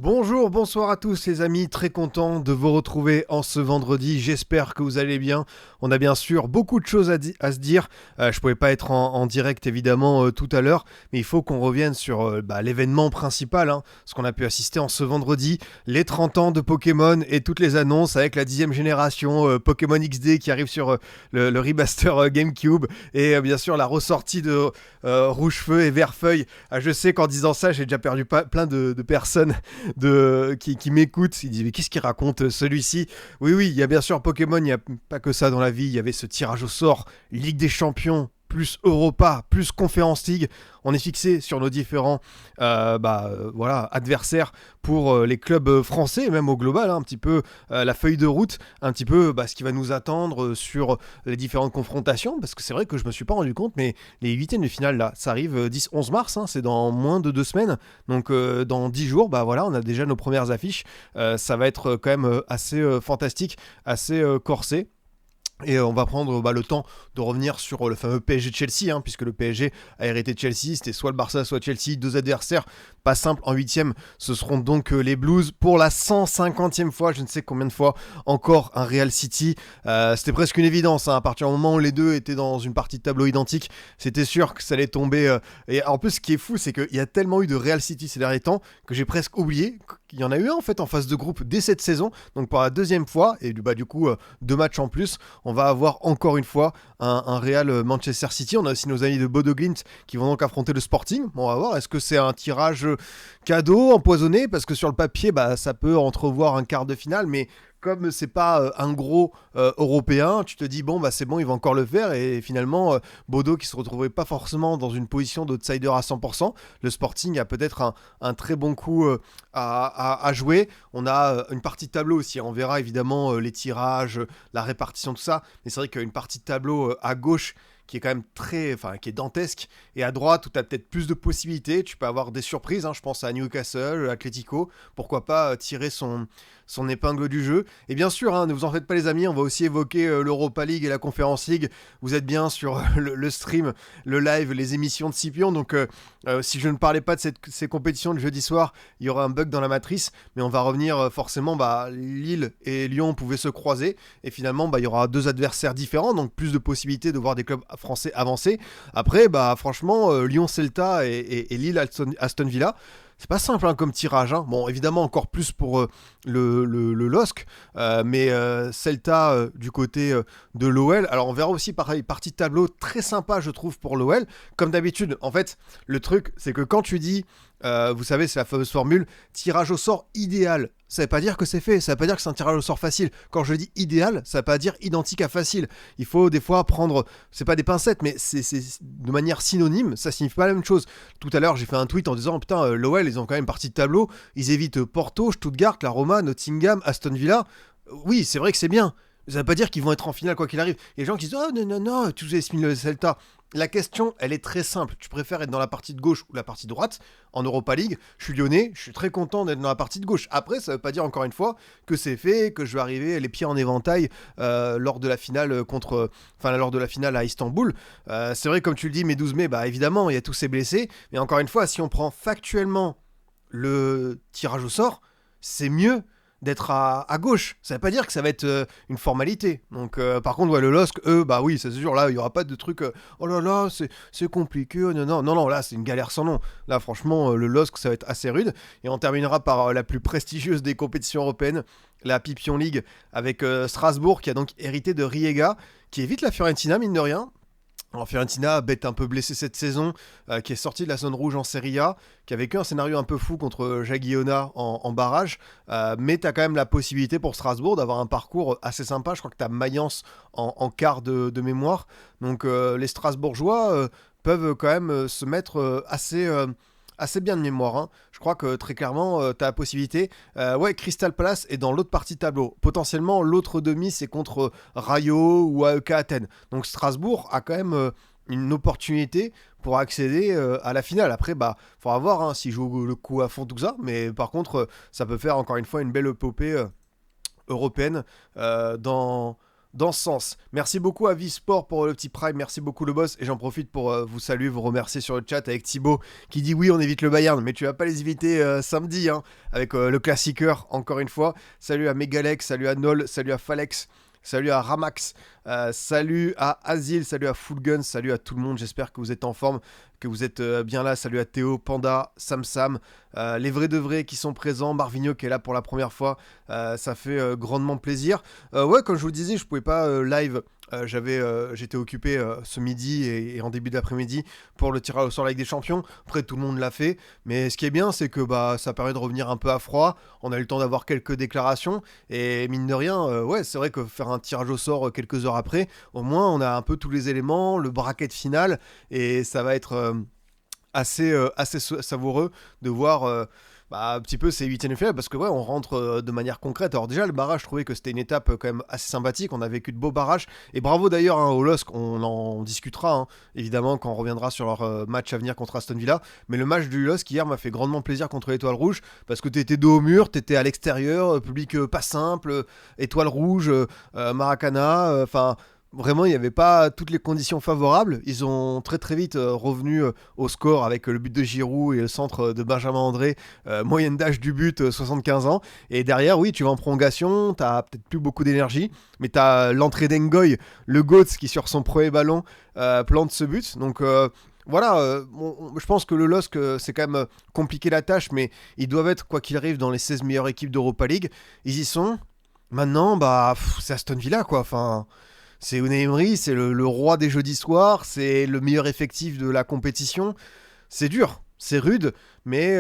Bonjour, bonsoir à tous les amis, très content de vous retrouver en ce vendredi, j'espère que vous allez bien. On a bien sûr beaucoup de choses à se dire, je pouvais pas être en direct évidemment tout à l'heure, mais il faut qu'on revienne sur l'événement principal, ce qu'on a pu assister en ce vendredi, les 30 ans de Pokémon et toutes les annonces avec la 10e génération Pokémon XD qui arrive sur le remaster GameCube et bien sûr la ressortie de Rouge-Feu et Vert-Feuille. Je sais qu'en disant ça j'ai déjà perdu plein de personnes qui m'écoute, il dit mais qu'est-ce qu'il raconte celui-ci. Oui, il y a bien sûr Pokémon, il n'y a pas que ça dans la vie, il y avait ce tirage au sort, Ligue des Champions, plus Europa, plus Conference League. On est fixé sur nos différents adversaires pour les clubs français, même au global, un petit peu la feuille de route, un petit peu ce qui va nous attendre sur les différentes confrontations, parce que c'est vrai que je me suis pas rendu compte, mais les huitièmes de finale, là, ça arrive 10-11 mars, c'est dans moins de 2 semaines, donc dans 10 jours, on a déjà nos premières affiches, ça va être quand même assez fantastique, assez corsé. Et on va prendre le temps de revenir sur le fameux PSG-Chelsea, puisque le PSG a hérité de Chelsea, c'était soit le Barça, soit Chelsea, deux adversaires pas simples en huitième, ce seront donc les Blues pour la 150e fois, je ne sais combien de fois, encore un Real City, c'était presque une évidence, à partir du moment où les deux étaient dans une partie de tableau identique, c'était sûr que ça allait tomber, et en plus ce qui est fou, c'est qu'il y a tellement eu de Real City ces derniers temps, que j'ai presque oublié qu'il y en a eu un en fait en phase de groupe dès cette saison, donc pour la deuxième fois, et du coup 2 matchs en plus, on va avoir encore une fois un Real Manchester City. On a aussi nos amis de Bodo Glimt qui vont donc affronter le Sporting. Bon, on va voir, est-ce que c'est un tirage cadeau, empoisonné? Parce que sur le papier, ça peut entrevoir un quart de finale, mais comme c'est pas un gros européen, tu te dis c'est bon, il va encore le faire, et finalement Bodo qui se retrouvait pas forcément dans une position d'outsider à 100%, le Sporting a peut-être un très bon coup à jouer. On a une partie de tableau aussi, on verra évidemment les tirages, la répartition, tout ça, mais c'est vrai qu'une partie de tableau à gauche qui est quand même qui est dantesque, et à droite où tu as peut-être plus de possibilités, tu peux avoir des surprises, je pense à Newcastle, Atlético, pourquoi pas tirer son épingle du jeu. Et bien sûr, ne vous en faites pas les amis, on va aussi évoquer l'Europa League et la Conference League. Vous êtes bien sur le stream, le live, les émissions de Scipion, donc si je ne parlais pas de ces compétitions le jeudi soir, il y aura un bug dans la matrice, mais on va revenir forcément, Lille et Lyon pouvaient se croiser, et finalement il y aura deux adversaires différents, donc plus de possibilités de voir des clubs français avancer. Après, franchement, Lyon-Celta et Lille-Aston Villa, c'est pas simple comme tirage. Bon, évidemment, encore plus pour le LOSC, mais Celta du côté de l'OL. Alors, on verra aussi pareil, partie de tableau très sympa, je trouve, pour l'OL. Comme d'habitude, en fait, le truc, c'est que quand tu dis, vous savez, c'est la fameuse formule, tirage au sort idéal. Ça veut pas dire que c'est fait, ça veut pas dire que c'est un tirage au sort facile. Quand je dis idéal, ça veut pas dire identique à facile. Il faut des fois prendre, c'est pas des pincettes, mais c'est de manière synonyme, ça signifie pas la même chose. Tout à l'heure, j'ai fait un tweet en disant, putain, l'OL, ils ont quand même partie de tableau, ils évitent Porto, Stuttgart, la Roma, Nottingham, Aston Villa. Oui, c'est vrai que c'est bien. Ça veut pas dire qu'ils vont être en finale quoi qu'il arrive. Il y a des gens qui disent, oh non, tu as mis le Celta. La question, elle est très simple. Tu préfères être dans la partie de gauche ou la partie de droite? En Europa League, je suis lyonnais, je suis très content d'être dans la partie de gauche. Après, ça veut pas dire encore une fois que c'est fait, que je vais arriver les pieds en éventail lors de la finale lors de la finale à Istanbul. C'est vrai, comme tu le dis, mai 12 mai, évidemment, il y a tous ces blessés. Mais encore une fois, si on prend factuellement le tirage au sort, c'est mieux d'être à gauche. Ça veut pas dire que ça va être une formalité. Donc par contre, le LOSC, eux, oui, c'est sûr, là, il y aura pas de truc oh là là, c'est compliqué, non, là, c'est une galère sans nom. Là, franchement, le LOSC, ça va être assez rude. Et on terminera par la plus prestigieuse des compétitions européennes, la Pipion League, avec Strasbourg, qui a donc hérité de Riega, qui évite la Fiorentina, mine de rien. Alors Fiorentina, bête un peu blessée cette saison, qui est sortie de la zone rouge en Serie A, qui a vécu un scénario un peu fou contre Jagiona en barrage, mais tu as quand même la possibilité pour Strasbourg d'avoir un parcours assez sympa. Je crois que tu as Mayence en quart de mémoire, donc les Strasbourgeois peuvent quand même se mettre assez bien de mémoire. Je crois que très clairement, tu as la possibilité. Crystal Palace est dans l'autre partie de tableau. Potentiellement, l'autre demi, c'est contre Rayo ou AEK Athènes. Donc Strasbourg a quand même une opportunité pour accéder à la finale. Après, faudra voir s'ils jouent le coup à fond, tout ça. Mais par contre, ça peut faire encore une fois une belle épopée européenne dans dans ce sens. Merci beaucoup à Visport pour le petit prime, merci beaucoup le boss, et j'en profite pour vous saluer, vous remercier sur le chat avec Thibaut qui dit oui on évite le Bayern, mais tu vas pas les éviter samedi hein, avec le classiqueur encore une fois. Salut à Megalex, salut à Nol, salut à Falex, salut à Ramax, salut à Azil, salut à Fullgun, salut à tout le monde, j'espère que vous êtes en forme, que vous êtes bien là, salut à Théo, Panda, Sam, les vrais de vrais qui sont présents, Marvigno qui est là pour la première fois, ça fait grandement plaisir. Ouais, comme je vous le disais, je pouvais pas live, j'étais occupé ce midi et en début d'après-midi pour le tirage au sort de la Ligue des Champions. Après, tout le monde l'a fait, mais ce qui est bien, c'est que ça permet de revenir un peu à froid. On a eu le temps d'avoir quelques déclarations et mine de rien, ouais, c'est vrai que faire un tirage au sort quelques heures après, au moins on a un peu tous les éléments, le bracket final et ça va être assez savoureux de voir un petit peu ces huitièmes de finale parce que ouais on rentre de manière concrète. Alors déjà le barrage, je trouvais que c'était une étape quand même assez sympathique, on a vécu de beaux barrages et bravo d'ailleurs hein, au LOSC, on en discutera hein, évidemment quand on reviendra sur leur match à venir contre Aston Villa, mais le match du LOSC hier m'a fait grandement plaisir contre l'Étoile Rouge parce que t'étais dos au mur, t'étais à l'extérieur, public pas simple, Étoile Rouge, Maracana, enfin vraiment, il n'y avait pas toutes les conditions favorables. Ils ont très très vite revenu au score avec le but de Giroud et le centre de Benjamin André, moyenne d'âge du but 75 ans. Et derrière, oui, tu vas en prolongation, tu n'as peut-être plus beaucoup d'énergie, mais tu as l'entrée d'Engoy, le Goats qui sur son premier ballon plante ce but. Donc voilà, je pense que le LOSC, c'est quand même compliqué la tâche, mais ils doivent être, quoi qu'il arrive, dans les 16 meilleures équipes d'Europa League. Ils y sont. Maintenant, c'est Aston Villa, quoi. Enfin... C'est Unai Emery, c'est le roi des jeudis soirs, c'est le meilleur effectif de la compétition. C'est dur, c'est rude, mais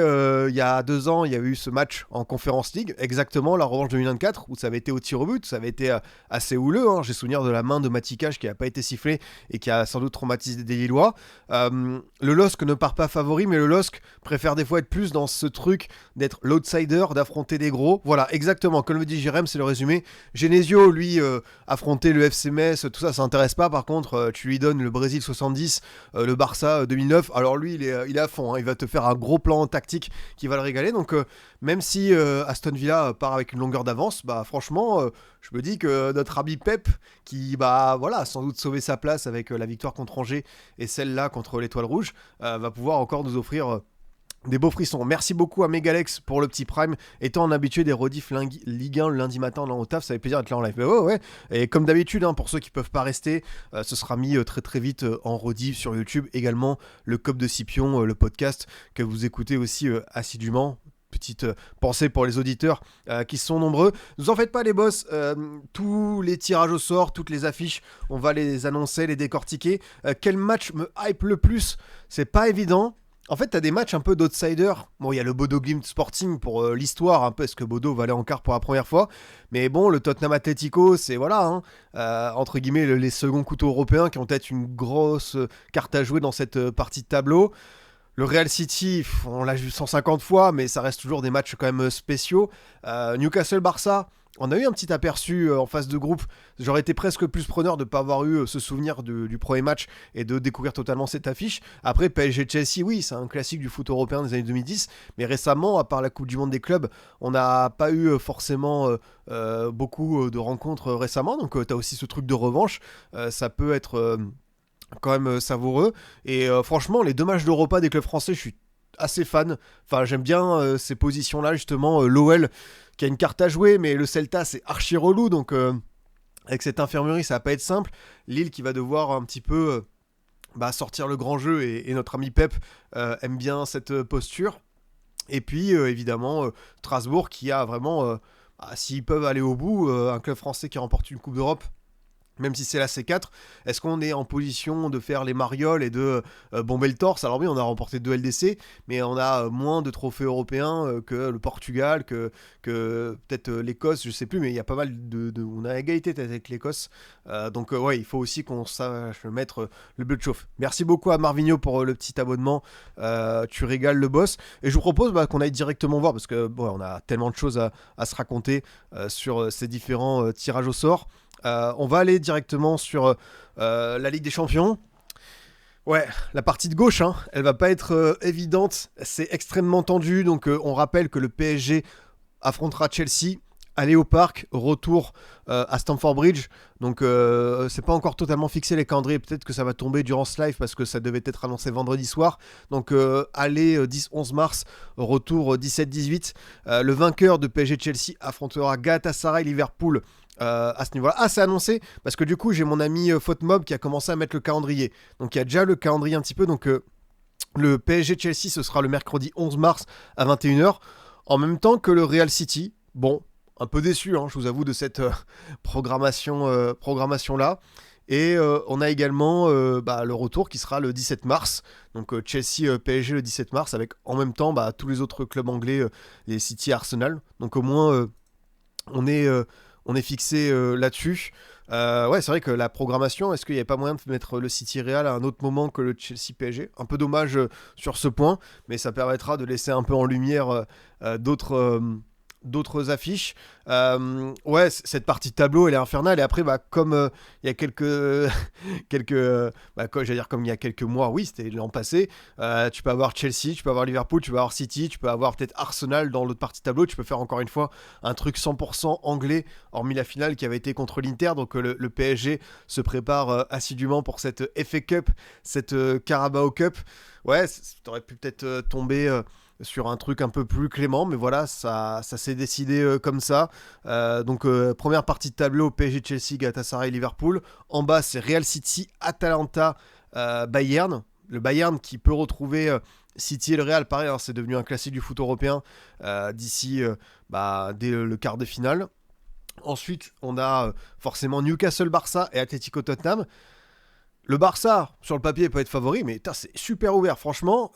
il y a 2 ans, il y a eu ce match en Conference League, exactement la revanche de 2024, où ça avait été au tir au but, ça avait été assez houleux. Hein. J'ai souvenir de la main de Matikage qui n'a pas été sifflée et qui a sans doute traumatisé des Lillois. Le LOSC ne part pas favori, mais le LOSC préfère des fois être plus dans ce truc d'être l'outsider, d'affronter des gros. Voilà, exactement, comme le dit Jérém, c'est le résumé. Genesio, lui, affronter le FC Metz, tout ça, ça n'intéresse pas. Par contre, tu lui donnes le Brésil 70, le Barça 2009, alors lui, il est à fond, hein. Il va te faire un gros plan tactique qui va le régaler. Donc même si Aston Villa part avec une longueur d'avance, franchement je me dis que notre ami Pep qui a sans doute sauvé sa place avec la victoire contre Angers et celle-là contre l'Étoile Rouge va pouvoir encore nous offrir des beaux frissons. Merci beaucoup à Megalex pour le petit prime. Étant un habitué des rediffs Ligue 1 le lundi matin là au taf, ça fait plaisir d'être là en live. Ouais. Et comme d'habitude, hein, pour ceux qui peuvent pas rester, ce sera mis très très vite en rediff sur YouTube. Également le COP de Scipion, le podcast que vous écoutez aussi assidûment. Petite pensée pour les auditeurs qui sont nombreux. Ne vous en faites pas les boss, tous les tirages au sort, toutes les affiches, on va les annoncer, les décortiquer. Quel match me hype le plus? C'est pas évident. En fait, t'as des matchs un peu d'outsider. Bon, il y a le Bodo Glimt Sporting pour l'histoire, un peu, est-ce que Bodo va aller en quart pour la première fois. Mais bon, le Tottenham Atletico, c'est voilà, hein, entre guillemets, les seconds couteaux européens qui ont peut-être une grosse carte à jouer dans cette partie de tableau. Le Real City, on l'a vu 150 fois, mais ça reste toujours des matchs quand même spéciaux. Newcastle-Barça, on a eu un petit aperçu en phase de groupe. J'aurais été presque plus preneur de ne pas avoir eu ce souvenir du premier match et de découvrir totalement cette affiche. Après, PSG-Chelsea, oui, c'est un classique du foot européen des années 2010. Mais récemment, à part la Coupe du Monde des clubs, on n'a pas eu forcément beaucoup de rencontres récemment. Donc, tu as aussi ce truc de revanche. Ça peut être quand même savoureux. Et franchement, les 2 matchs d'Europa des clubs français, je suis assez fan. Enfin, j'aime bien ces positions-là, justement. L'OL qui a une carte à jouer, mais le Celta, c'est archi relou. Donc, avec cette infirmerie, ça va pas être simple. Lille qui va devoir un petit peu sortir le grand jeu. Et notre ami Pep aime bien cette posture. Et puis, évidemment, Strasbourg qui a vraiment... s'ils peuvent aller au bout, un club français qui remporte une Coupe d'Europe, même si c'est la C4, est-ce qu'on est en position de faire les marioles et de bomber le torse? Alors oui, on a remporté 2 LDC, mais on a moins de trophées européens que le Portugal, que peut-être l'Écosse, je sais plus, mais il y a pas mal on a égalité avec l'Écosse. Donc ouais, il faut aussi qu'on sache mettre le bleu de chauffe. Merci beaucoup à Marvigno pour le petit abonnement. Tu régales le boss. Et je vous propose qu'on aille directement voir, parce que on a tellement de choses à se raconter sur ces différents tirages au sort. On va aller directement sur la Ligue des Champions. Ouais, la partie de gauche, hein, elle va pas être évidente. C'est extrêmement tendu. Donc on rappelle que le PSG affrontera Chelsea aller au parc, retour à Stamford Bridge. Donc c'est pas encore totalement fixé les calendriers. Peut-être que ça va tomber durant ce live parce que ça devait être annoncé vendredi soir. Donc aller 10-11 mars, retour 17-18. Le vainqueur de PSG-Chelsea affrontera Galatasaray Liverpool. À ce niveau-là. Ah, c'est annoncé parce que du coup, j'ai mon ami Fautmob qui a commencé à mettre le calendrier. Donc il y a déjà le calendrier un petit peu. Donc le PSG-Chelsea, ce sera le mercredi 11 mars à 21h. En même temps que le Real City. Bon, un peu déçu, hein, je vous avoue, de cette programmation-là. Et on a également le retour qui sera le 17 mars. Donc Chelsea PSG le 17 mars avec en même temps tous les autres clubs anglais, les City, Arsenal. Donc au moins on est fixé là-dessus. Ouais, c'est vrai que la programmation, est-ce qu'il n'y avait pas moyen de mettre le City Real à un autre moment que le Chelsea PSG? Un peu dommage sur ce point, mais ça permettra de laisser un peu en lumière d'autres affiches. Ouais, cette partie de tableau, elle est infernale. Et après, comme il y a j'allais dire comme il y a quelques mois, oui, c'était l'an passé, tu peux avoir Chelsea, tu peux avoir Liverpool, tu peux avoir City, tu peux avoir peut-être Arsenal dans l'autre partie de tableau. Tu peux faire encore une fois un truc 100% anglais, hormis la finale qui avait été contre l'Inter. Donc le PSG se prépare assidûment pour cette FA Cup, cette Carabao Cup. Ouais, t'aurais pu peut-être tomber sur un truc un peu plus clément, mais voilà, ça s'est décidé comme ça. Donc première partie de tableau, PSG, Chelsea, Galatasaray, Liverpool. En bas, c'est Real City, Atalanta, Bayern. Le Bayern qui peut retrouver City et le Real, pareil, hein, c'est devenu un classique du foot européen d'ici dès le quart de finale. Ensuite, on a forcément Newcastle-Barça et Atlético-Tottenham. Le Barça, sur le papier, peut être favori, mais c'est super ouvert. Franchement,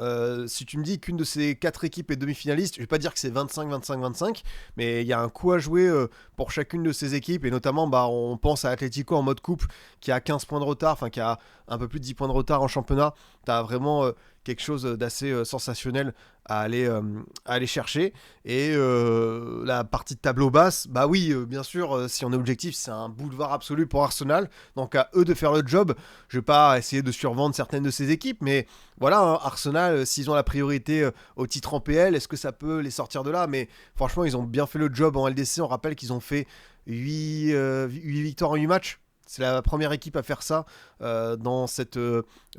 si tu me dis qu'une de ces 4 équipes est demi-finaliste, je vais pas dire que c'est 25-25-25, mais il y a un coup à jouer pour chacune de ces équipes, et notamment, on pense à Atlético en mode coupe, qui a 15 points de retard, enfin qui a un peu plus de 10 points de retard en championnat. Tu as vraiment quelque chose d'assez sensationnel à aller chercher. Et la partie de tableau basse, oui, bien sûr, si on est objectif, c'est un boulevard absolu pour Arsenal. Donc à eux de faire le job. Je vais pas essayer de survendre certaines de ces équipes, mais voilà, hein, Arsenal, s'ils ont la priorité au titre en PL, est-ce que ça peut les sortir de là? Mais franchement, ils ont bien fait le job en LDC. On rappelle qu'ils ont fait 8 victoires en 8 matchs. C'est la première équipe à faire ça dans cette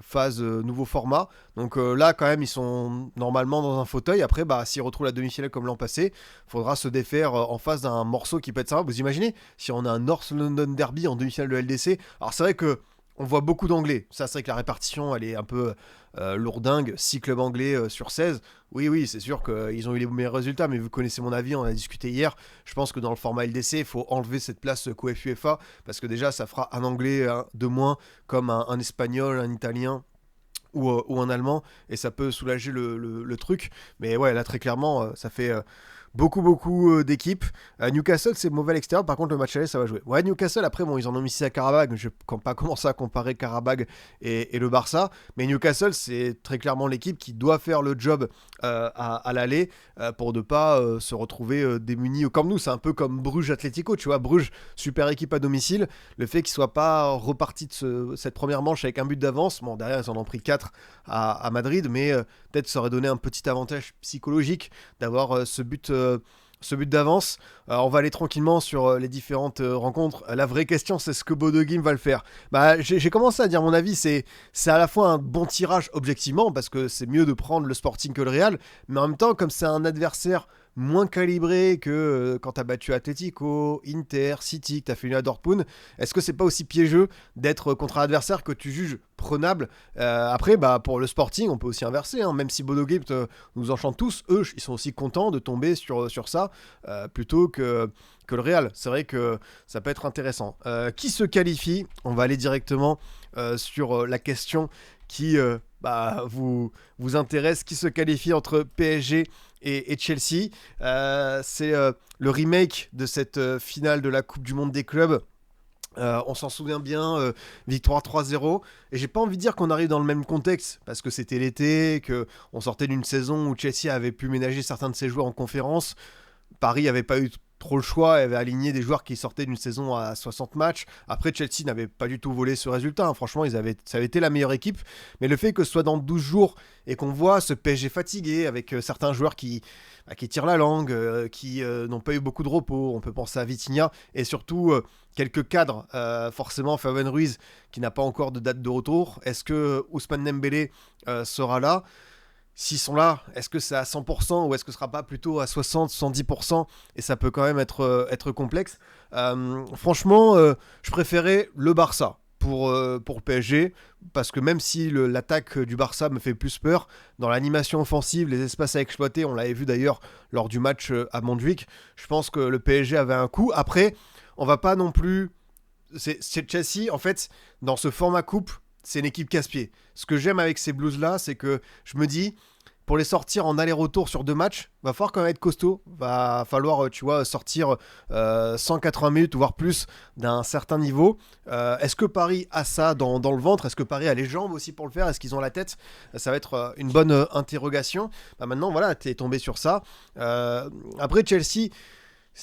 phase nouveau format. Donc là, quand même, ils sont normalement dans un fauteuil. Après, s'ils retrouvent la demi-finale comme l'an passé, il faudra se défaire en face d'un morceau qui peut être sympa. Vous imaginez si on a un North London Derby en demi-finale de LDC? Alors c'est vrai que on voit beaucoup d'anglais. Ça, c'est vrai que la répartition, elle est un peu lourdingue. 6 clubs anglais sur 16. Oui, c'est sûr qu'ils ont eu les meilleurs résultats, mais vous connaissez mon avis, on a discuté hier. Je pense que dans le format LDC, il faut enlever cette place COEF UEFA, parce que déjà, ça fera un anglais de moins, comme un espagnol, un italien ou un allemand, et ça peut soulager le truc. Mais ouais, là, très clairement, ça fait beaucoup d'équipes. Newcastle, c'est mauvais à l'extérieur. Par contre, le match aller, ça va jouer. Ouais, Newcastle, après, ils en ont mis 6 à Karabakh. Je ne vais pas commencer à comparer Karabakh et le Barça. Mais Newcastle, c'est très clairement l'équipe qui doit faire le job à l'aller pour ne pas se retrouver démunis. Comme nous, c'est un peu comme Bruges Atlético. Tu vois, Bruges, super équipe à domicile. Le fait qu'ils ne soient pas repartis de cette première manche avec un but d'avance. Bon, derrière, ils en ont pris 4 à Madrid. Mais peut-être ça aurait donné un petit avantage psychologique d'avoir ce but d'avance. On va aller tranquillement sur les différentes rencontres. La vraie question, c'est ce que Bodo Glimt va le faire. J'ai commencé à dire mon avis, c'est à la fois un bon tirage objectivement, parce que c'est mieux de prendre le Sporting que le Real, mais en même temps, comme c'est un adversaire moins calibré que quand t'as battu Atletico, Inter, City, que t'as fait une à Dortmund, est-ce que c'est pas aussi piégeux d'être contre un adversaire que tu juges prenable? Après, pour le Sporting, on peut aussi inverser, hein, même si Bodo Glimt nous enchante tous, eux, ils sont aussi contents de tomber sur ça, plutôt que le Real. C'est vrai que ça peut être intéressant. Qui se qualifie? On va aller directement sur la question qui vous intéresse. Qui se qualifie entre PSG et Chelsea? C'est le remake de cette finale de la Coupe du Monde des clubs. On s'en souvient bien, victoire 3-0. Et j'ai pas envie de dire qu'on arrive dans le même contexte, parce que c'était l'été, qu'on sortait d'une saison où Chelsea avait pu ménager certains de ses joueurs en conférence. Paris n'avait pas eu trop le choix, avait aligné des joueurs qui sortaient d'une saison à 60 matchs. Après, Chelsea n'avait pas du tout volé ce résultat, hein. Franchement, ça avait été la meilleure équipe. Mais le fait que ce soit dans 12 jours et qu'on voit ce PSG fatigué avec certains joueurs qui qui tirent la langue, qui n'ont pas eu beaucoup de repos. On peut penser à Vitinha et surtout quelques cadres. Forcément, Fabien Ruiz qui n'a pas encore de date de retour. Est-ce que Ousmane Dembélé sera là? S'ils sont là, est-ce que c'est à 100% ou est-ce que ce sera pas plutôt à 60, 110%? Et ça peut quand même être complexe. Franchement, je préférais le Barça pour PSG, parce que même si l'attaque du Barça me fait plus peur, dans l'animation offensive, les espaces à exploiter, on l'avait vu d'ailleurs lors du match à Montjuic, je pense que le PSG avait un coup. Après, on va pas non plus... C'est Chelsea, en fait, dans ce format coupe, c'est une équipe casse-pied. Ce que j'aime avec ces Blues-là, c'est que je me dis, pour les sortir en aller-retour sur 2 matchs, va falloir quand même être costaud. Va falloir, tu vois, sortir 180 minutes, voire plus, d'un certain niveau. Est-ce que Paris a ça dans le ventre? Est-ce que Paris a les jambes aussi pour le faire? Est-ce qu'ils ont la tête? Ça va être une bonne interrogation. Maintenant, voilà, t'es tombé sur ça. Après, Chelsea...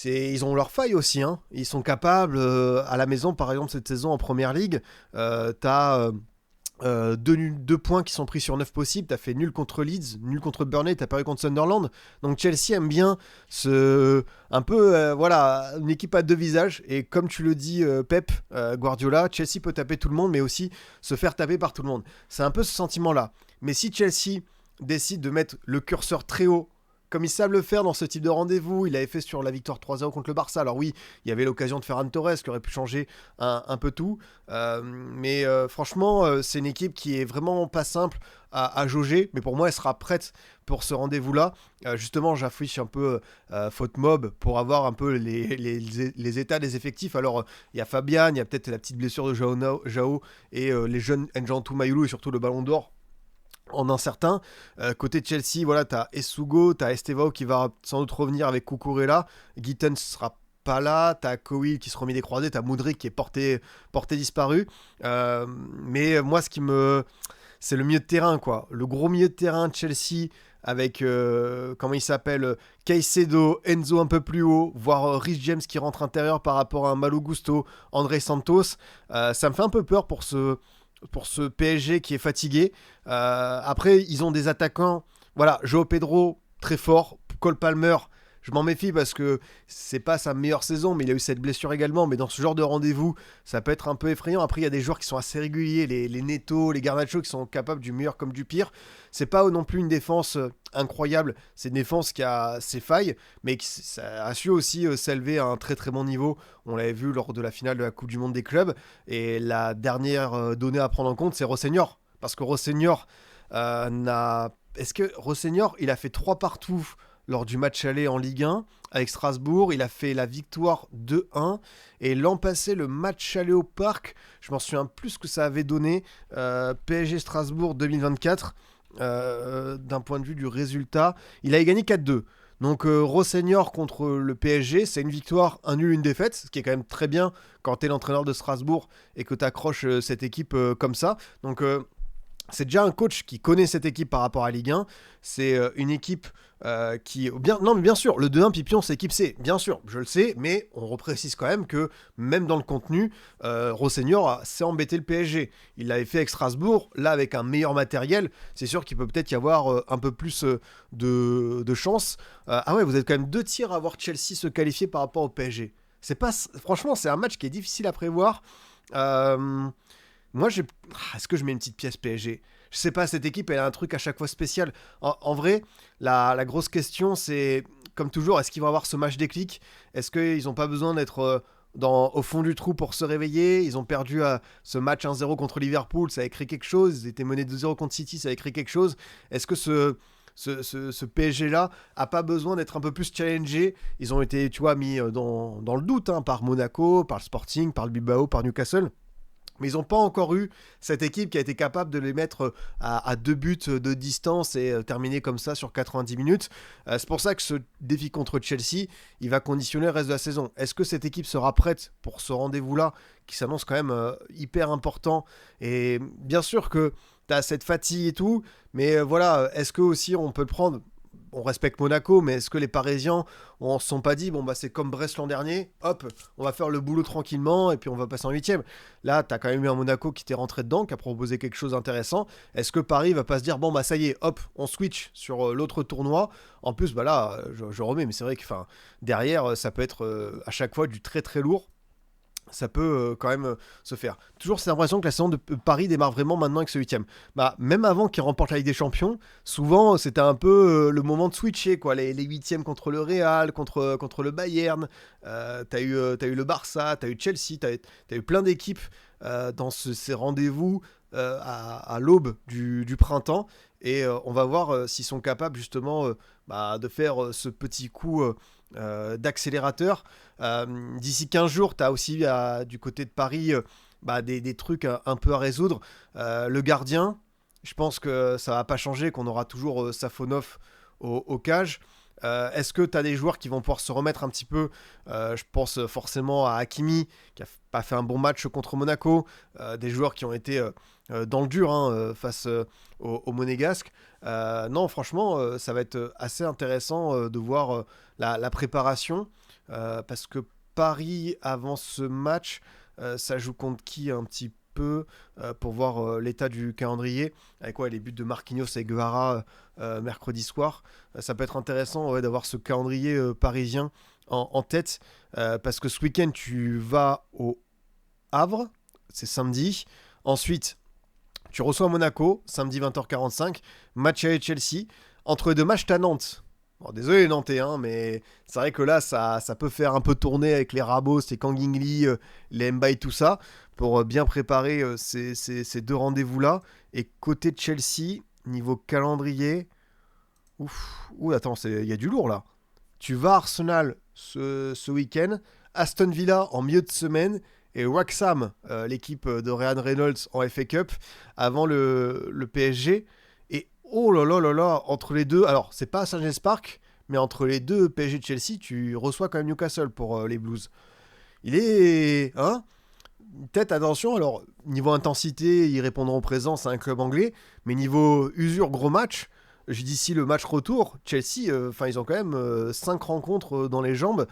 Ils ont leur faille aussi, hein. Ils sont capables, à la maison, par exemple, cette saison en Première Ligue, t'as 2 points qui sont pris sur 9 possibles, t'as fait nul contre Leeds, nul contre Burnley, t'as perdu contre Sunderland. Donc Chelsea aime bien un peu, voilà, une équipe à 2 visages. Et comme tu le dis, Pep Guardiola, Chelsea peut taper tout le monde, mais aussi se faire taper par tout le monde. C'est un peu ce sentiment-là. Mais si Chelsea décide de mettre le curseur très haut, comme ils savent le faire dans ce type de rendez-vous, il avait fait sur la victoire 3-0 contre le Barça. Alors oui, il y avait l'occasion de Ferran Torres qui aurait pu changer un peu tout. Mais franchement, c'est une équipe qui est vraiment pas simple à jauger. Mais pour moi, elle sera prête pour ce rendez-vous-là. Justement, j'affiche un peu faute mob pour avoir un peu les états des effectifs. Alors, il y a Fabian, il y a peut-être la petite blessure de Joao et les jeunes N'Jantou Mayoulou et surtout le Ballon d'Or en incertain. Côté Chelsea, voilà, t'as Essugo, t'as Estevao qui va sans doute revenir avec Cucurella, Gittens sera pas là, t'as Cowell qui se remet des croisés, t'as Mudryk qui est porté disparu. Mais moi, c'est le milieu de terrain, quoi. Le gros milieu de terrain de Chelsea avec, comment il s'appelle, Caicedo, Enzo un peu plus haut, voire Rhys James qui rentre intérieur par rapport à un Malo Gusto, André Santos. Ça me fait un peu peur pour ce PSG qui est fatigué. Après, ils ont des attaquants. Voilà, João Pedro, très fort. Cole Palmer, je m'en méfie parce que c'est pas sa meilleure saison, mais il a eu cette blessure également. Mais dans ce genre de rendez-vous, ça peut être un peu effrayant. Après, il y a des joueurs qui sont assez réguliers, les Neto, les Garnacho, qui sont capables du meilleur comme du pire. C'est pas non plus une défense incroyable. C'est une défense qui a ses failles, mais ça a su aussi s'élever à un très très bon niveau. On l'avait vu lors de la finale de la Coupe du Monde des clubs. Et la dernière donnée à prendre en compte, c'est Rosseignor. Parce que Rosseignor Est-ce que Rosseignor, il a fait 3 partout lors du match aller en Ligue 1 avec Strasbourg, il a fait la victoire 2-1, et l'an passé, le match aller au Parc, je m'en souviens plus ce que ça avait donné, PSG Strasbourg 2024, d'un point de vue du résultat, il avait gagné 4-2. Donc Rosseignor contre le PSG, c'est une victoire, un nul, une défaite, ce qui est quand même très bien quand tu es l'entraîneur de Strasbourg et que tu accroches cette équipe comme ça. Donc c'est déjà un coach qui connaît cette équipe par rapport à Ligue 1. C'est une équipe qui... Non, mais bien sûr, le 2-1 Pipion, c'est équipe C. Bien sûr, je le sais, mais on reprécise quand même que même dans le contenu, Rosseignor s'est embêté le PSG. Il l'avait fait avec Strasbourg. Là, avec un meilleur matériel, c'est sûr qu'il peut peut-être y avoir un peu plus de chance. Ah ouais, vous êtes quand même 2 tirs à voir Chelsea se qualifier par rapport au PSG. Franchement, c'est un match qui est difficile à prévoir. Moi, est-ce que je mets une petite pièce PSG? Je sais pas, cette équipe, elle a un truc à chaque fois spécial. En vrai, la grosse question, c'est, comme toujours, est-ce qu'ils vont avoir ce match déclic? Est-ce qu'ils n'ont pas besoin d'être au fond du trou pour se réveiller? Ils ont perdu ce match 1-0 contre Liverpool, ça a écrit quelque chose. Ils étaient menés 2-0 contre City, ça a écrit quelque chose. Est-ce que ce PSG-là a pas besoin d'être un peu plus challengé? Ils ont été, tu vois, mis dans le doute par Monaco, par le Sporting, par le Bilbao, par Newcastle. Mais ils n'ont pas encore eu cette équipe qui a été capable de les mettre à 2 buts de distance et terminer comme ça sur 90 minutes. C'est pour ça que ce défi contre Chelsea, il va conditionner le reste de la saison. Est-ce que cette équipe sera prête pour ce rendez-vous-là qui s'annonce quand même hyper important? Et bien sûr que tu as cette fatigue et tout, mais voilà, est-ce que aussi on peut le prendre on respecte Monaco, mais est-ce que les Parisiens on se sont pas dit, bon bah c'est comme Brest l'an dernier, hop, on va faire le boulot tranquillement et puis on va passer en huitième. Là, t'as quand même eu un Monaco qui t'est rentré dedans, qui a proposé quelque chose d'intéressant. Est-ce que Paris va pas se dire, bon bah ça y est, hop, on switch sur l'autre tournoi. En plus, bah là, je remets, mais c'est vrai que derrière, ça peut être à chaque fois du très très lourd. Ça peut quand même se faire. Toujours cette impression que la saison de Paris démarre vraiment maintenant avec ce huitième. Bah, même avant qu'ils remportent la Ligue des Champions, souvent c'était un peu le moment de switcher, quoi. Les huitièmes contre le Real, contre le Bayern. T'as eu le Barça, t'as eu Chelsea, t'as eu plein d'équipes dans ces rendez-vous à l'aube du printemps. Et on va voir s'ils sont capables justement de faire ce petit coup d'accélérateur. D'ici 15 jours, tu as aussi du côté de Paris des trucs un peu à résoudre. Le gardien, je pense que ça va pas changer, qu'on aura toujours Safonov au cage. Est-ce que tu as des joueurs qui vont pouvoir se remettre un petit peu Je pense forcément à Hakimi, qui a pas fait un bon match contre Monaco. Des joueurs qui ont été dans le dur face au Monégasque. Non, franchement, ça va être assez intéressant de voir la préparation. Parce que Paris, avant ce match, ça joue contre qui un petit peu pour voir l'état du calendrier avec les buts de Marquinhos et Guevara mercredi soir. Ça peut être intéressant d'avoir ce calendrier parisien en tête parce que ce week-end tu vas au Havre, c'est samedi. Ensuite tu reçois Monaco, samedi 20h45, match à Chelsea. Entre les deux matchs, t'as Nantes. Bon, désolé les Nantais, mais c'est vrai que là, ça peut faire un peu tourner avec les Rabos, les Kangingli, les Mbaye, tout ça, pour bien préparer ces deux rendez-vous-là. Et côté de Chelsea, niveau calendrier, attends, il y a du lourd là. Tu vas à Arsenal ce week-end, Aston Villa en milieu de semaine, et Wrexham, l'équipe de Ryan Reynolds en FA Cup, avant le PSG. Et oh là là là là, entre les deux, alors c'est pas à St James Park, mais entre les deux PSG de Chelsea, tu reçois quand même Newcastle pour les Blues. Il est... Peut-être attention, alors niveau intensité, ils répondront présent, c'est un club anglais, mais niveau usure, gros match, j'ai dit si le match retour, Chelsea, ils ont quand même 5 rencontres dans les jambes.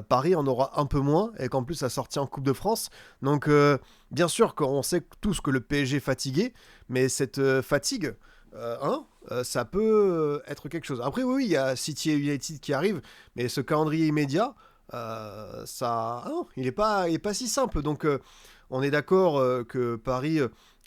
Paris en aura un peu moins, et qu'en plus, ça sortit en Coupe de France. Donc, bien sûr qu'on sait tous que le PSG est fatigué, mais cette fatigue, ça peut être quelque chose. Après, oui, il y a City et United qui arrivent, mais ce calendrier immédiat, il est pas si simple. Donc, on est d'accord que Paris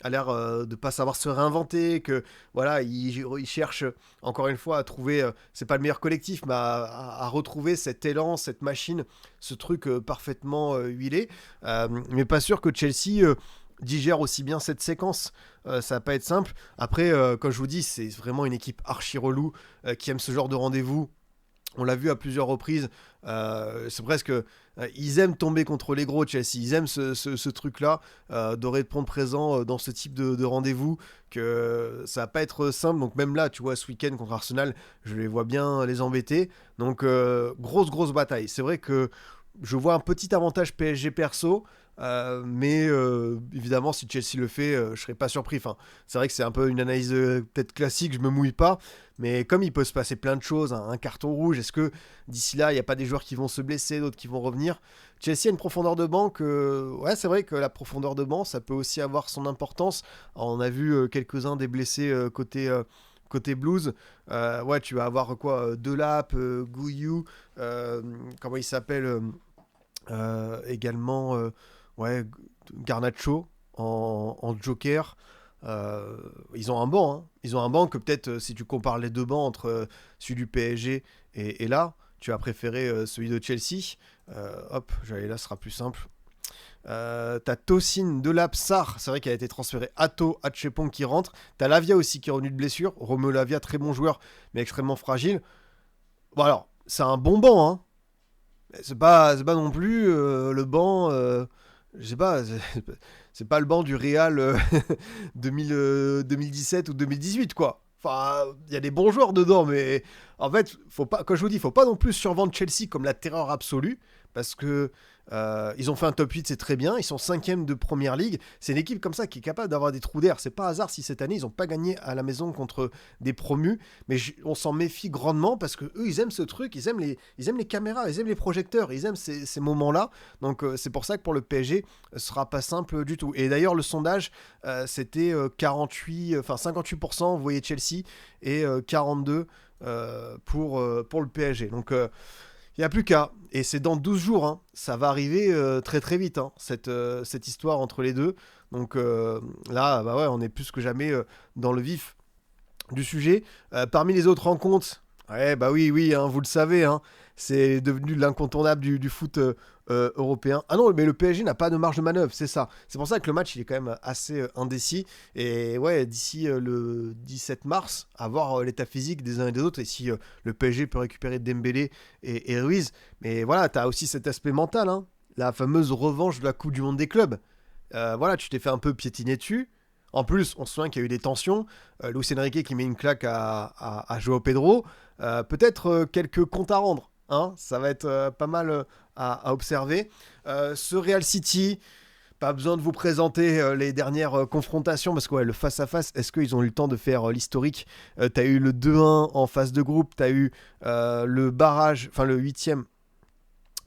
a l'air de pas savoir se réinventer, que voilà, il cherche encore une fois à trouver, c'est pas le meilleur collectif, mais à retrouver cet élan, cette machine, ce truc parfaitement huilé. Mais pas sûr que Chelsea digère aussi bien cette séquence. Ça va pas être simple. Après, comme je vous dis, c'est vraiment une équipe archi relou qui aime ce genre de rendez-vous. On l'a vu à plusieurs reprises. C'est presque... ils aiment tomber contre les gros, Chelsea. Ils aiment ce truc-là, de prendre présent dans ce type de rendez-vous, que ça va pas être simple. Donc même là, tu vois, ce week-end contre Arsenal, je les vois bien les embêter. Donc grosse bataille. C'est vrai que je vois un petit avantage PSG perso, mais évidemment, si Chelsea le fait, je serais pas surpris. C'est vrai que c'est un peu une analyse peut-être classique, je me mouille pas, mais comme il peut se passer plein de choses, un carton rouge, est-ce que d'ici là, il n'y a pas des joueurs qui vont se blesser, d'autres qui vont revenir? Chelsea a une profondeur de banc ouais, c'est vrai que la profondeur de banc, ça peut aussi avoir son importance. Alors, on a vu quelques-uns des blessés côté Blues. Ouais, tu vas avoir quoi, Delap, Gouillou, comment il s'appelle également ouais, Garnacho en joker. Ils ont un banc, Ils ont un banc que peut-être si tu compares les deux bancs entre celui du PSG et là, tu as préféré celui de Chelsea. Hop, j'allais là, ce sera plus simple. T'as Tosin, Delap, Sarr, c'est vrai qu'il a été transféré. Atto, Hatchepong qui rentre. T'as Lavia aussi qui est revenu de blessure. Romeo Lavia, très bon joueur, mais extrêmement fragile. Bon alors, c'est un bon banc, c'est pas non plus le banc, je sais pas, c'est pas le banc du Real 2017 ou 2018, quoi. Il y a des bons joueurs dedans, mais En fait, faut pas, comme je vous dis, faut pas non plus survendre Chelsea comme la terreur absolue, parce que ils ont fait un top 8, c'est très bien. Ils sont 5e de Première Ligue. C'est une équipe comme ça qui est capable d'avoir des trous d'air. C'est pas hasard si cette année, ils n'ont pas gagné à la maison contre des promus. Mais on s'en méfie grandement parce que eux, ils aiment ce truc. Ils aiment les caméras, ils aiment les projecteurs, ils aiment ces moments-là. Donc c'est pour ça que pour le PSG, ce sera pas simple du tout. Et d'ailleurs, le sondage, c'était 48, enfin 58%, vous voyez Chelsea, et 42 pour le PSG. Donc il n'y a plus qu'à. Et c'est dans 12 jours. Hein. Ça va arriver très très vite, hein, cette histoire entre les deux. Donc là, bah ouais, on est plus que jamais dans le vif du sujet. Parmi les autres rencontres, ouais, bah oui, hein, vous le savez, hein, c'est devenu l'incontournable du foot européen. Ah non, mais le PSG n'a pas de marge de manœuvre, c'est ça. C'est pour ça que le match il est quand même assez indécis. Et ouais, d'ici le 17 mars, à voir l'état physique des uns et des autres, et si le PSG peut récupérer Dembélé et Ruiz. Mais voilà, t'as aussi cet aspect mental, hein, la fameuse revanche de la Coupe du Monde des clubs. Voilà, tu t'es fait un peu piétiner dessus. En plus, on se souvient qu'il y a eu des tensions. Luis Enrique qui met une claque à Joao Pedro. Peut-être quelques comptes à rendre. Hein, ça va être pas mal à observer. Ce Real City, pas besoin de vous présenter les dernières confrontations parce que ouais, le face-à-face, est-ce qu'ils ont eu le temps de faire l'historique. T'as eu le 2-1 en phase de groupe. T'as eu le barrage, enfin le 8e.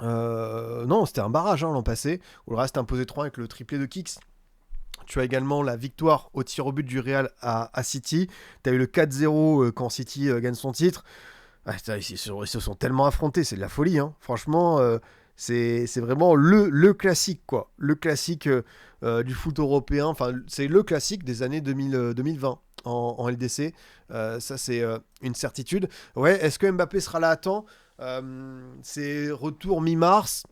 Non, c'était un barrage l'an passé, où le reste imposé 3 avec le triplé de Kicks. Tu as également la victoire au tir au but du Real à City. Tu as eu le 4-0 quand City gagne son titre. Ah, ils se sont tellement affrontés, c'est de la folie. Hein. Franchement, c'est vraiment le classique, quoi. Le classique du foot européen. Enfin, c'est le classique des années 2020 en LDC. Ça, c'est une certitude. Ouais, est-ce que Mbappé sera là à temps? C'est retour mi-mars.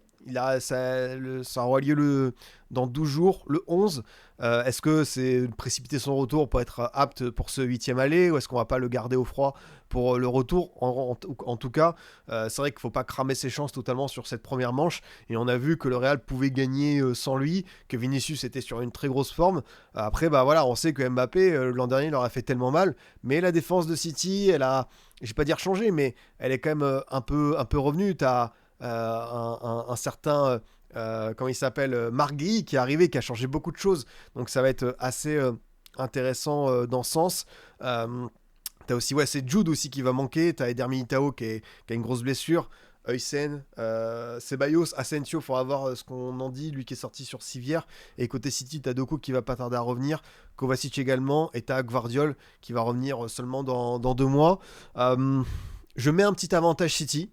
Ça aura lieu dans 12 jours, le 11. Est-ce que c'est précipiter son retour pour être apte pour ce 8e aller ou est-ce qu'on va pas le garder au froid pour le retour en tout cas, c'est vrai qu'il ne faut pas cramer ses chances totalement sur cette première manche. Et on a vu que le Real pouvait gagner sans lui, que Vinicius était sur une très grosse forme. Après, bah voilà, on sait que Mbappé, l'an dernier, il leur a fait tellement mal. Mais la défense de City, elle a, je vais pas dire changé, mais elle est quand même un peu revenue. Tu as un certain comment il s'appelle, Margui qui est arrivé, qui a changé beaucoup de choses, donc ça va être assez intéressant dans ce sens. T'as aussi, ouais, c'est Jude aussi qui va manquer, t'as Eder Militao qui a une grosse blessure, Huysen, Ceballos, Asensio, il faudra voir ce qu'on en dit, lui qui est sorti sur civière. Et côté City, t'as Doku qui va pas tarder à revenir, Kovacic également, et t'as Gvardiol qui va revenir seulement dans 2 mois. Je mets un petit avantage City,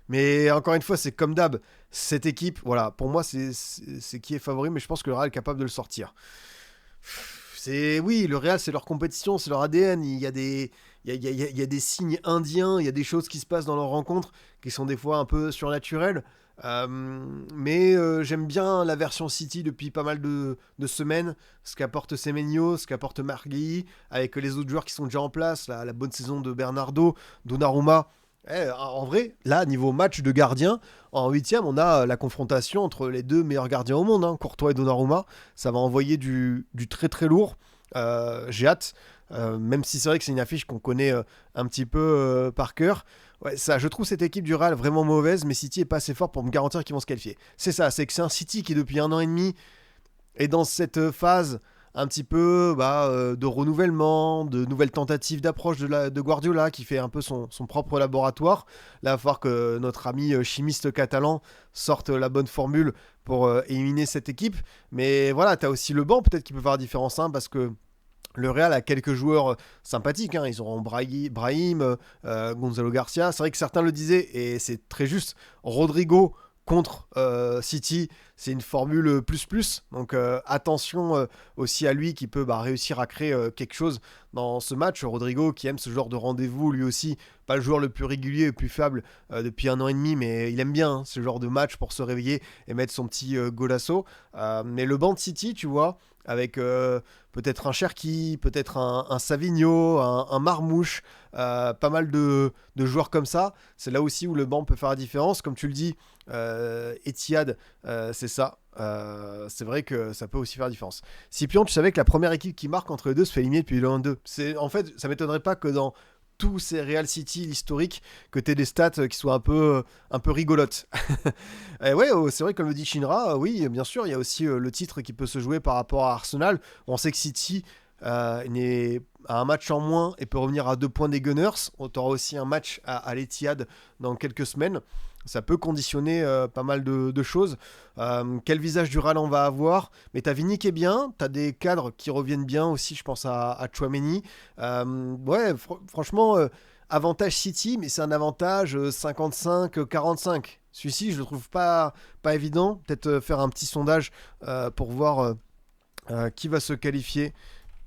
mais encore une fois, c'est comme d'hab, cette équipe, voilà, pour moi, c'est qui est favori, mais je pense que le Real est capable de le sortir. Oui, le Real, c'est leur compétition, c'est leur ADN. Il y a des signes indiens, il y a des choses qui se passent dans leurs rencontres qui sont des fois un peu surnaturelles. Mais j'aime bien la version City depuis pas mal de semaines. Ce qu'apporte Semenyo, ce qu'apporte Margui, avec les autres joueurs qui sont déjà en place, la bonne saison de Bernardo, Donnarumma. En vrai, là, niveau match de gardien, en 8e, on a la confrontation entre les 2 meilleurs gardiens au monde, hein, Courtois et Donnarumma. Ça va envoyer du très très lourd. J'ai hâte, même si c'est vrai que c'est une affiche qu'on connaît un petit peu par cœur. Ouais, ça, je trouve cette équipe du Real vraiment mauvaise, mais City est pas assez fort pour me garantir qu'ils vont se qualifier. C'est ça, c'est que c'est un City qui depuis 1 an et demi est dans cette phase un petit peu de renouvellement, de nouvelles tentatives d'approche de Guardiola qui fait un peu son propre laboratoire. Là, il va falloir que notre ami chimiste catalan sorte la bonne formule pour éliminer cette équipe. Mais voilà, tu as aussi le banc peut-être qui peut faire la différence, hein, parce que le Real a quelques joueurs sympathiques, hein. Ils auront Brahim, Gonzalo Garcia. C'est vrai que certains le disaient, et c'est très juste. Rodrigo contre City, c'est une formule plus. Donc attention aussi à lui qui peut réussir à créer quelque chose dans ce match. Rodrigo qui aime ce genre de rendez-vous, lui aussi, pas le joueur le plus régulier et le plus fiable depuis 1 an et demi, mais il aime bien ce genre de match pour se réveiller et mettre son petit golasso. Mais le banc de City, tu vois, avec peut-être un Cherki, peut-être un Savigno, un Marmouche, pas mal de joueurs comme ça. C'est là aussi où le banc peut faire la différence. Comme tu le dis, Etihad, c'est ça. C'est vrai que ça peut aussi faire la différence. Scipion, tu savais que la première équipe qui marque entre les deux se fait éliminer depuis le 1-2. En fait, ça m'étonnerait pas que dans tous ces Real City historiques que tu aies des stats qui soient un peu rigolotes. Et ouais, c'est vrai, comme le dit Shinra, oui, bien sûr, il y a aussi le titre qui peut se jouer par rapport à Arsenal. On sait que City a un match en moins et peut revenir à 2 points des Gunners. On aura aussi un match à l'Etihad dans quelques semaines. Ça peut conditionner pas mal de choses. Quel visage du Real on va avoir? Mais t'as Vini qui est bien, t'as des cadres qui reviennent bien aussi, je pense à Tchouaméni. Ouais, franchement, avantage City, mais c'est un avantage 55-45. Celui-ci, je le trouve pas évident. Peut-être faire un petit sondage pour voir qui va se qualifier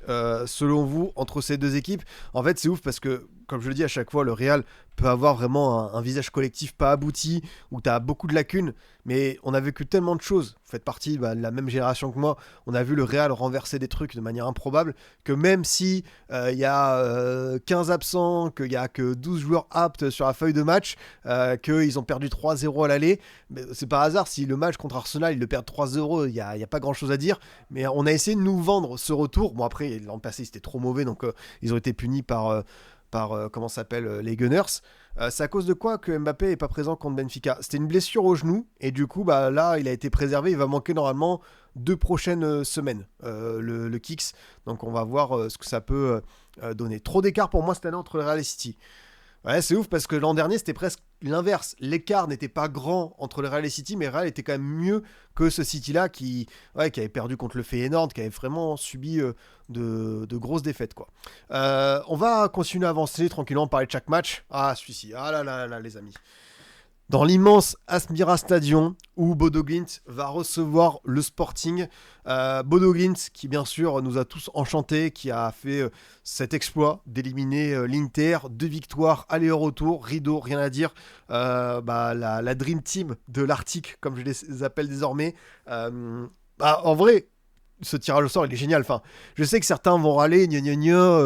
selon vous entre ces deux équipes. En fait, c'est ouf parce que, comme je le dis à chaque fois, le Real peut avoir vraiment un visage collectif pas abouti, où tu as beaucoup de lacunes, mais on a vécu tellement de choses. Vous faites partie de la même génération que moi. On a vu le Real renverser des trucs de manière improbable, que même si il y a 15 absents, qu'il n'y a que 12 joueurs aptes sur la feuille de match, qu'ils ont perdu 3-0 à l'aller, mais c'est par hasard si le match contre Arsenal, ils le perdent 3-0, il n'y a pas grand-chose à dire, mais on a essayé de nous vendre ce retour. Bon, après, l'an passé, c'était trop mauvais, donc ils ont été punis par comment s'appelle les Gunners. C'est à cause de quoi que Mbappé est pas présent contre Benfica? C'était une blessure au genou et du coup là il a été préservé. Il va manquer normalement 2 prochaines semaines le Kicks. Donc on va voir ce que ça peut donner. Trop d'écart pour moi cette année entre le Real et City. Ouais, c'est ouf parce que l'an dernier, c'était presque l'inverse. L'écart n'était pas grand entre le Real et City, mais le Real était quand même mieux que ce City-là qui avait perdu contre le Feyenoord, qui avait vraiment subi de grosses défaites, quoi. On va continuer à avancer tranquillement, parler de chaque match. Ah, celui-ci. Ah là là là, les amis. Dans l'immense Asmira Stadion où Bodo Glimt va recevoir le Sporting. Bodo Glimt qui bien sûr nous a tous enchantés, qui a fait cet exploit d'éliminer l'Inter, 2 victoires aller-retour, rideau, rien à dire. La Dream Team de l'Arctique comme je les appelle désormais. En vrai, ce tirage au sort, il est génial. Enfin, je sais que certains vont râler,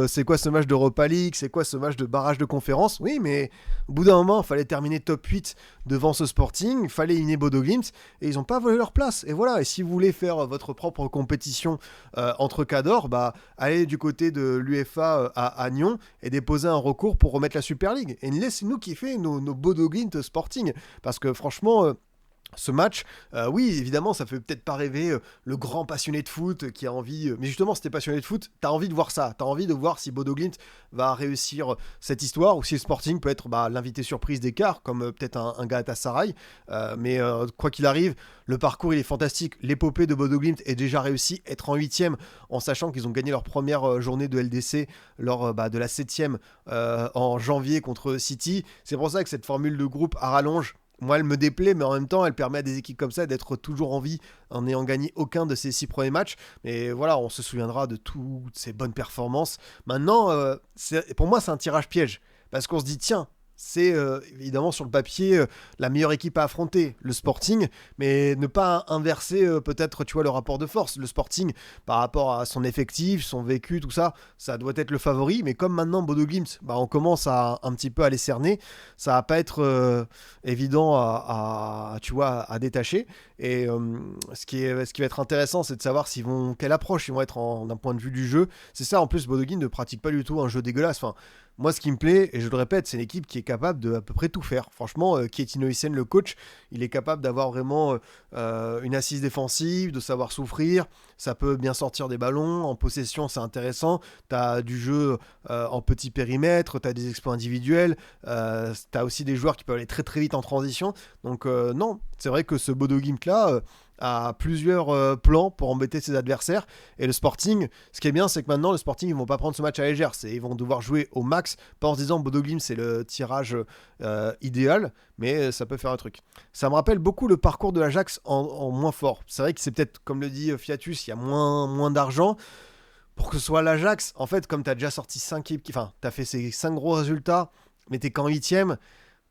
c'est quoi ce match d'Europa League, c'est quoi ce match de barrage de conférence? Oui, mais au bout d'un moment, il fallait terminer top 8 devant ce Sporting, il fallait éliminer Bodo Glimt, et ils n'ont pas volé leur place. Et voilà, et si vous voulez faire votre propre compétition entre cadors, allez du côté de l'UEFA à Nyon et déposer un recours pour remettre la Super League. Et laissez-nous kiffer nos Bodo Glimt Sporting, parce que franchement... ce match, oui, évidemment, ça fait peut-être pas rêver le grand passionné de foot qui a envie... mais justement, si t'es passionné de foot, t'as envie de voir ça. T'as envie de voir si Bodo Glimt va réussir cette histoire ou si le Sporting peut être l'invité surprise d'écart, comme peut-être un Galatasaray. Mais quoi qu'il arrive, le parcours, il est fantastique. L'épopée de Bodo Glimt est déjà réussie. Être en 8ème, en sachant qu'ils ont gagné leur première journée de LDC lors de la 7ème en janvier contre City. C'est pour ça que cette formule de groupe à rallonge, moi, elle me déplaît, mais en même temps, elle permet à des équipes comme ça d'être toujours en vie en n'ayant gagné aucun de ces 6 premiers matchs. Mais voilà, on se souviendra de toutes ces bonnes performances. Maintenant, pour moi, c'est un tirage piège. Parce qu'on se dit, tiens, c'est évidemment sur le papier la meilleure équipe à affronter, le Sporting, mais ne pas inverser peut-être, tu vois, le rapport de force. Le Sporting, par rapport à son effectif, son vécu, tout ça, ça doit être le favori, mais comme maintenant Bodo Glimt, on commence à un petit peu à les cerner, ça va pas être évident tu vois, à détacher. Et ce qui va être intéressant, c'est de savoir quelle approche ils vont être d'un point de vue du jeu. C'est ça, en plus, Bodo Glimt ne pratique pas du tout un jeu dégueulasse. Enfin, moi, ce qui me plaît, et je le répète, c'est une équipe qui est capable de à peu près tout faire. Franchement, Keitino Hyssen, le coach, il est capable d'avoir vraiment une assise défensive, de savoir souffrir. Ça peut bien sortir des ballons. En possession, c'est intéressant. Tu as du jeu en petit périmètre, tu as des exploits individuels. Tu as aussi des joueurs qui peuvent aller très très vite en transition. Donc non, c'est vrai que ce Bodo Glimt-là... a plusieurs plans pour embêter ses adversaires. Et le Sporting, ce qui est bien, c'est que maintenant, le Sporting, ils vont pas prendre ce match à la légère. Ils vont devoir jouer au max, pas en se disant Bodo Glimt, c'est le tirage idéal, mais ça peut faire un truc. Ça me rappelle beaucoup le parcours de l'Ajax en moins fort. C'est vrai que c'est peut-être, comme le dit Fiatus, il y a moins d'argent. Pour que ce soit l'Ajax, en fait, comme tu as déjà sorti 5 équipes, enfin, tu as fait ces 5 gros résultats, mais t'es qu'en 8ème,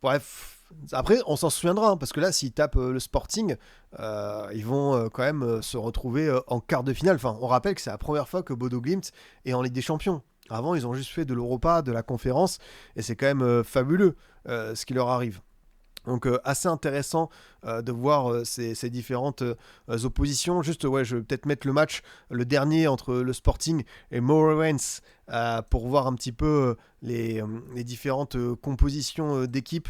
bref... Après, on s'en souviendra, parce que là, s'ils tapent le Sporting, ils vont quand même se retrouver en quart de finale. Enfin, on rappelle que c'est la première fois que Bodo Glimt est en Ligue des Champions. Avant, ils ont juste fait de l'Europa, de la conférence, et c'est quand même fabuleux ce qui leur arrive. Donc assez intéressant de voir ces différentes oppositions. Juste, je vais peut-être mettre le match, le dernier entre le Sporting et Moorens pour voir un petit peu les différentes compositions d'équipe,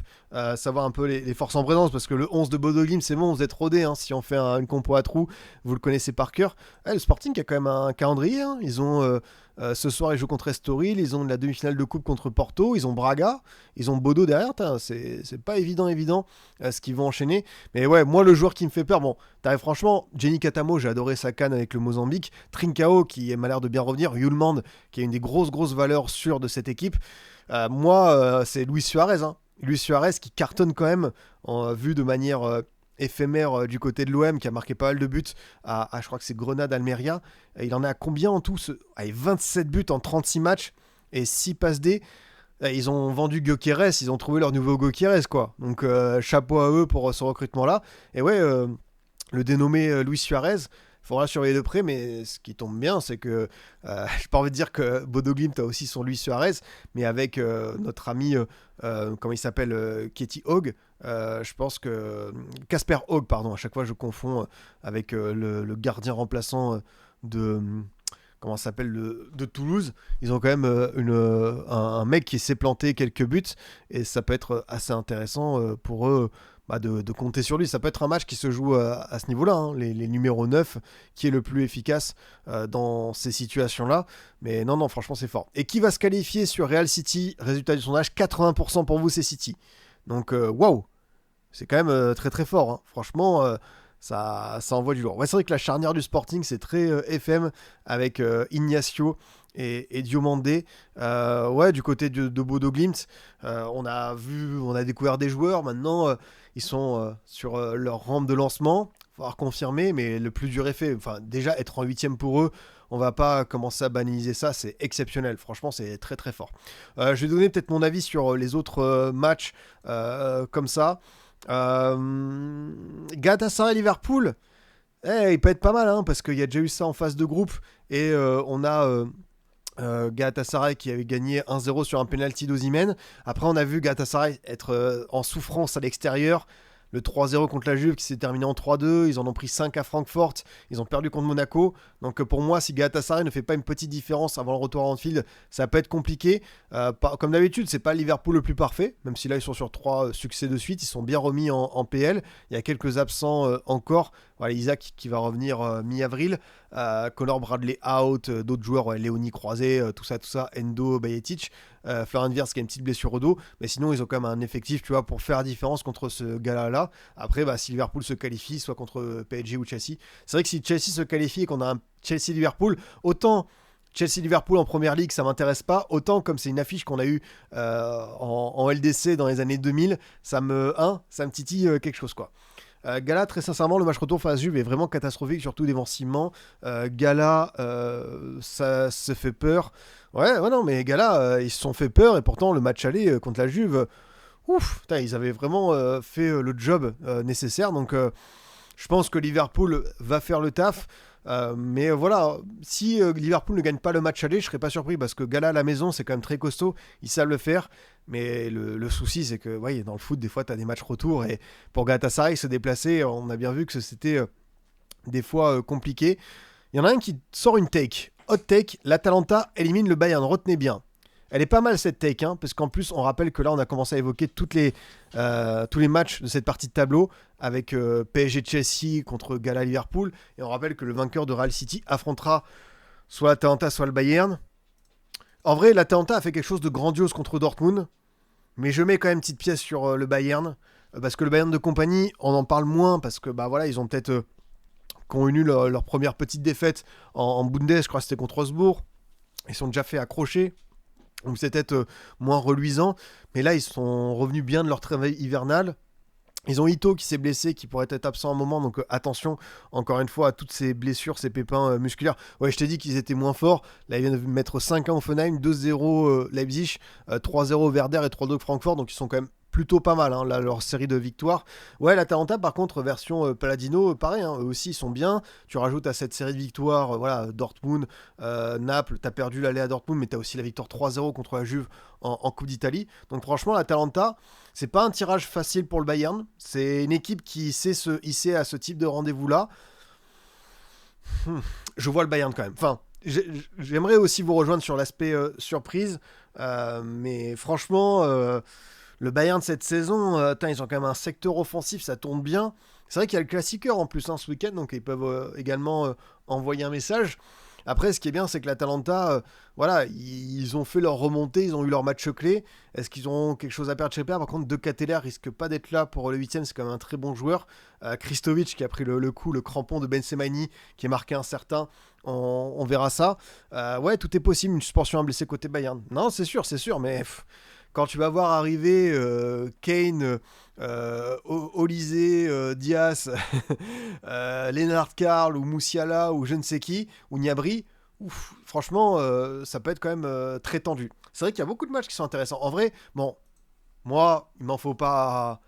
savoir un peu les forces en présence, parce que le 11 de Bodo Glimt, c'est bon, vous êtes rodés, hein, si on fait une compo à trous, vous le connaissez par cœur. Le Sporting a quand même un calendrier, hein. Ils ont ce soir, ils jouent contre Estoril, ils ont la demi-finale de coupe contre Porto, ils ont Braga, ils ont Bodo derrière. C'est pas évident ce qu'ils vont enchaîner. Mais ouais, moi, le joueur qui me fait peur, bon, franchement, Jenny Katamo, j'ai adoré sa canne avec le Mozambique, Trincao qui m'a l'air de bien revenir, Yulmand qui est une des grosses valeurs sûres de cette équipe. Moi, c'est Luis Suarez, hein. Luis Suarez qui cartonne quand même, vu de manière éphémère du côté de l'OM, qui a marqué pas mal de buts je crois que c'est Grenade-Almeria. Il en est à combien en tout? 27 buts en 36 matchs et 6 passes D. Ils ont vendu Gyökeres, ils ont trouvé leur nouveau Gyökeres, quoi. Donc chapeau à eux pour ce recrutement-là. Et ouais, le dénommé Luis Suarez, il faudra surveiller de près, mais ce qui tombe bien, c'est que j'ai pas envie de dire que Bodo Glimt a aussi son Luis Suarez, mais avec notre ami, comment il s'appelle, Katie Hogg, je pense que Casper Hogg, pardon, à chaque fois je confonds avec le gardien remplaçant de comment ça s'appelle, de Toulouse. Ils ont quand même un mec qui s'est planté quelques buts, et ça peut être assez intéressant pour eux de compter sur lui. Ça peut être un match qui se joue à ce niveau-là, hein, les numéros 9, qui est le plus efficace dans ces situations-là. Mais non, franchement, c'est fort. Et qui va se qualifier sur Real City? Résultat du sondage, 80% pour vous, c'est City. Donc, waouh, c'est quand même très fort, hein. Franchement, ça envoie du lourd. Ouais, c'est vrai que la charnière du Sporting, c'est très FM, avec Ignacio et Diomandé. Ouais, du côté de Bodo Glimt, on a découvert des joueurs. Maintenant, ils sont sur leur rampe de lancement. Il va falloir confirmer, mais le plus dur est fait. Enfin, déjà, être en 8ème pour eux, on va pas commencer à banaliser ça, c'est exceptionnel. Franchement, c'est très très fort. Je vais donner peut-être mon avis sur les autres matchs comme ça. Galatasaray Liverpool, il peut être pas mal, hein, parce qu'il y a déjà eu ça en phase de groupe, et on a Galatasaray qui avait gagné 1-0 sur un penalty d'Osimhen. Après, on a vu Galatasaray être en souffrance à l'extérieur. Le 3-0 contre la Juve qui s'est terminé en 3-2. Ils en ont pris 5 à Francfort. Ils ont perdu contre Monaco. Donc pour moi, si Galatasaray ne fait pas une petite différence avant le retour à Anfield, ça peut être compliqué. Comme d'habitude, c'est pas le Liverpool le plus parfait. Même si là, ils sont sur 3 succès de suite. Ils sont bien remis en PL. Il y a quelques absents encore. Voilà, Isaac qui va revenir mi-avril. Connor Bradley out. D'autres joueurs, Léonie croisé, tout ça. Endo, Bajetic. Florian Wirtz qui a une petite blessure au dos. Mais sinon, ils ont quand même un effectif, tu vois, pour faire la différence contre ce gars-là. Après, si Liverpool se qualifie, soit contre PSG ou Chelsea. C'est vrai que si Chelsea se qualifie et qu'on a un Chelsea-Liverpool, autant Chelsea-Liverpool en première ligue, ça m'intéresse pas. Autant comme c'est une affiche qu'on a eue en LDC dans les années 2000, ça me titille quelque chose, quoi. Gala, très sincèrement, le match retour face à Juve est vraiment catastrophique, surtout défensivement. Gala, ça se fait peur. Ouais, non, mais Gala, ils se sont fait peur, et pourtant, le match aller contre la Juve, ouf, putain, ils avaient vraiment fait le job nécessaire. Donc, je pense que Liverpool va faire le taf. Mais voilà, si Liverpool ne gagne pas le match aller, je serais pas surpris, parce que Gala à la maison, c'est quand même très costaud, ils savent le faire. Mais le souci, c'est que ouais, dans le foot, des fois, tu as des matchs retour, et pour Galatasaray se déplacer, on a bien vu que c'était des fois compliqué. Il y en a un qui sort une take, hot take: l'Atalanta élimine le Bayern. Retenez bien. Elle est pas mal cette take, hein, parce qu'en plus on rappelle que là on a commencé à évoquer tous les matchs de cette partie de tableau, avec PSG Chelsea contre Gala Liverpool, et on rappelle que le vainqueur de Real City affrontera soit l'Atalanta soit le Bayern. En vrai, l'Atalanta a fait quelque chose de grandiose contre Dortmund, mais je mets quand même une petite pièce sur le Bayern, parce que le Bayern de compagnie, on en parle moins, parce que voilà, ils ont peut-être qui ont eu leur première petite défaite en Bundes, je crois que c'était contre Augsbourg. Ils sont déjà fait accrocher. Donc c'est peut-être moins reluisant, mais là ils sont revenus bien de leur travail hivernal. Ils ont Ito qui s'est blessé, qui pourrait être absent un moment, donc attention encore une fois à toutes ces blessures, ces pépins musculaires. Ouais, je t'ai dit qu'ils étaient moins forts. Là ils viennent de mettre 5-1 Offenheim, 2-0 Leipzig, 3-0 Werder et 3-2 Francfort, donc ils sont quand même plutôt pas mal, hein, là, leur série de victoires. Ouais, l'Atalanta par contre, version Paladino, pareil, hein, eux aussi ils sont bien. Tu rajoutes à cette série de victoires, voilà, Dortmund, Naples, t'as perdu l'aller à Dortmund, mais t'as aussi la victoire 3-0 contre la Juve en Coupe d'Italie. Donc franchement, l'Atalanta, c'est pas un tirage facile pour le Bayern. C'est une équipe qui sait se hisser à ce type de rendez-vous-là. Je vois le Bayern quand même. Enfin, J'aimerais aussi vous rejoindre sur l'aspect surprise, mais franchement, le Bayern de cette saison, ils ont quand même un secteur offensif, ça tourne bien. C'est vrai qu'il y a le classiqueur en plus ce week-end, donc ils peuvent également envoyer un message. Après, ce qui est bien, c'est que l'Atalanta, voilà, ils ont fait leur remontée, ils ont eu leur match clé. Est-ce qu'ils ont quelque chose à perdre chez Par contre, De Ketelaere risque pas d'être là pour le huitième, c'est quand même un très bon joueur. Kristovic qui a pris le coup, le crampon de Ben Sebaini qui est marqué un certain, on verra ça. Ouais, tout est possible, une suspension à blessé côté Bayern. Non, c'est sûr, mais quand tu vas voir arriver Kane, Olise, Diaz, Lennart Karl ou Moussiala ou je ne sais qui, ou Niabri, ouf, franchement, ça peut être quand même très tendu. C'est vrai qu'il y a beaucoup de matchs qui sont intéressants. En vrai, bon, moi, il m'en faut pas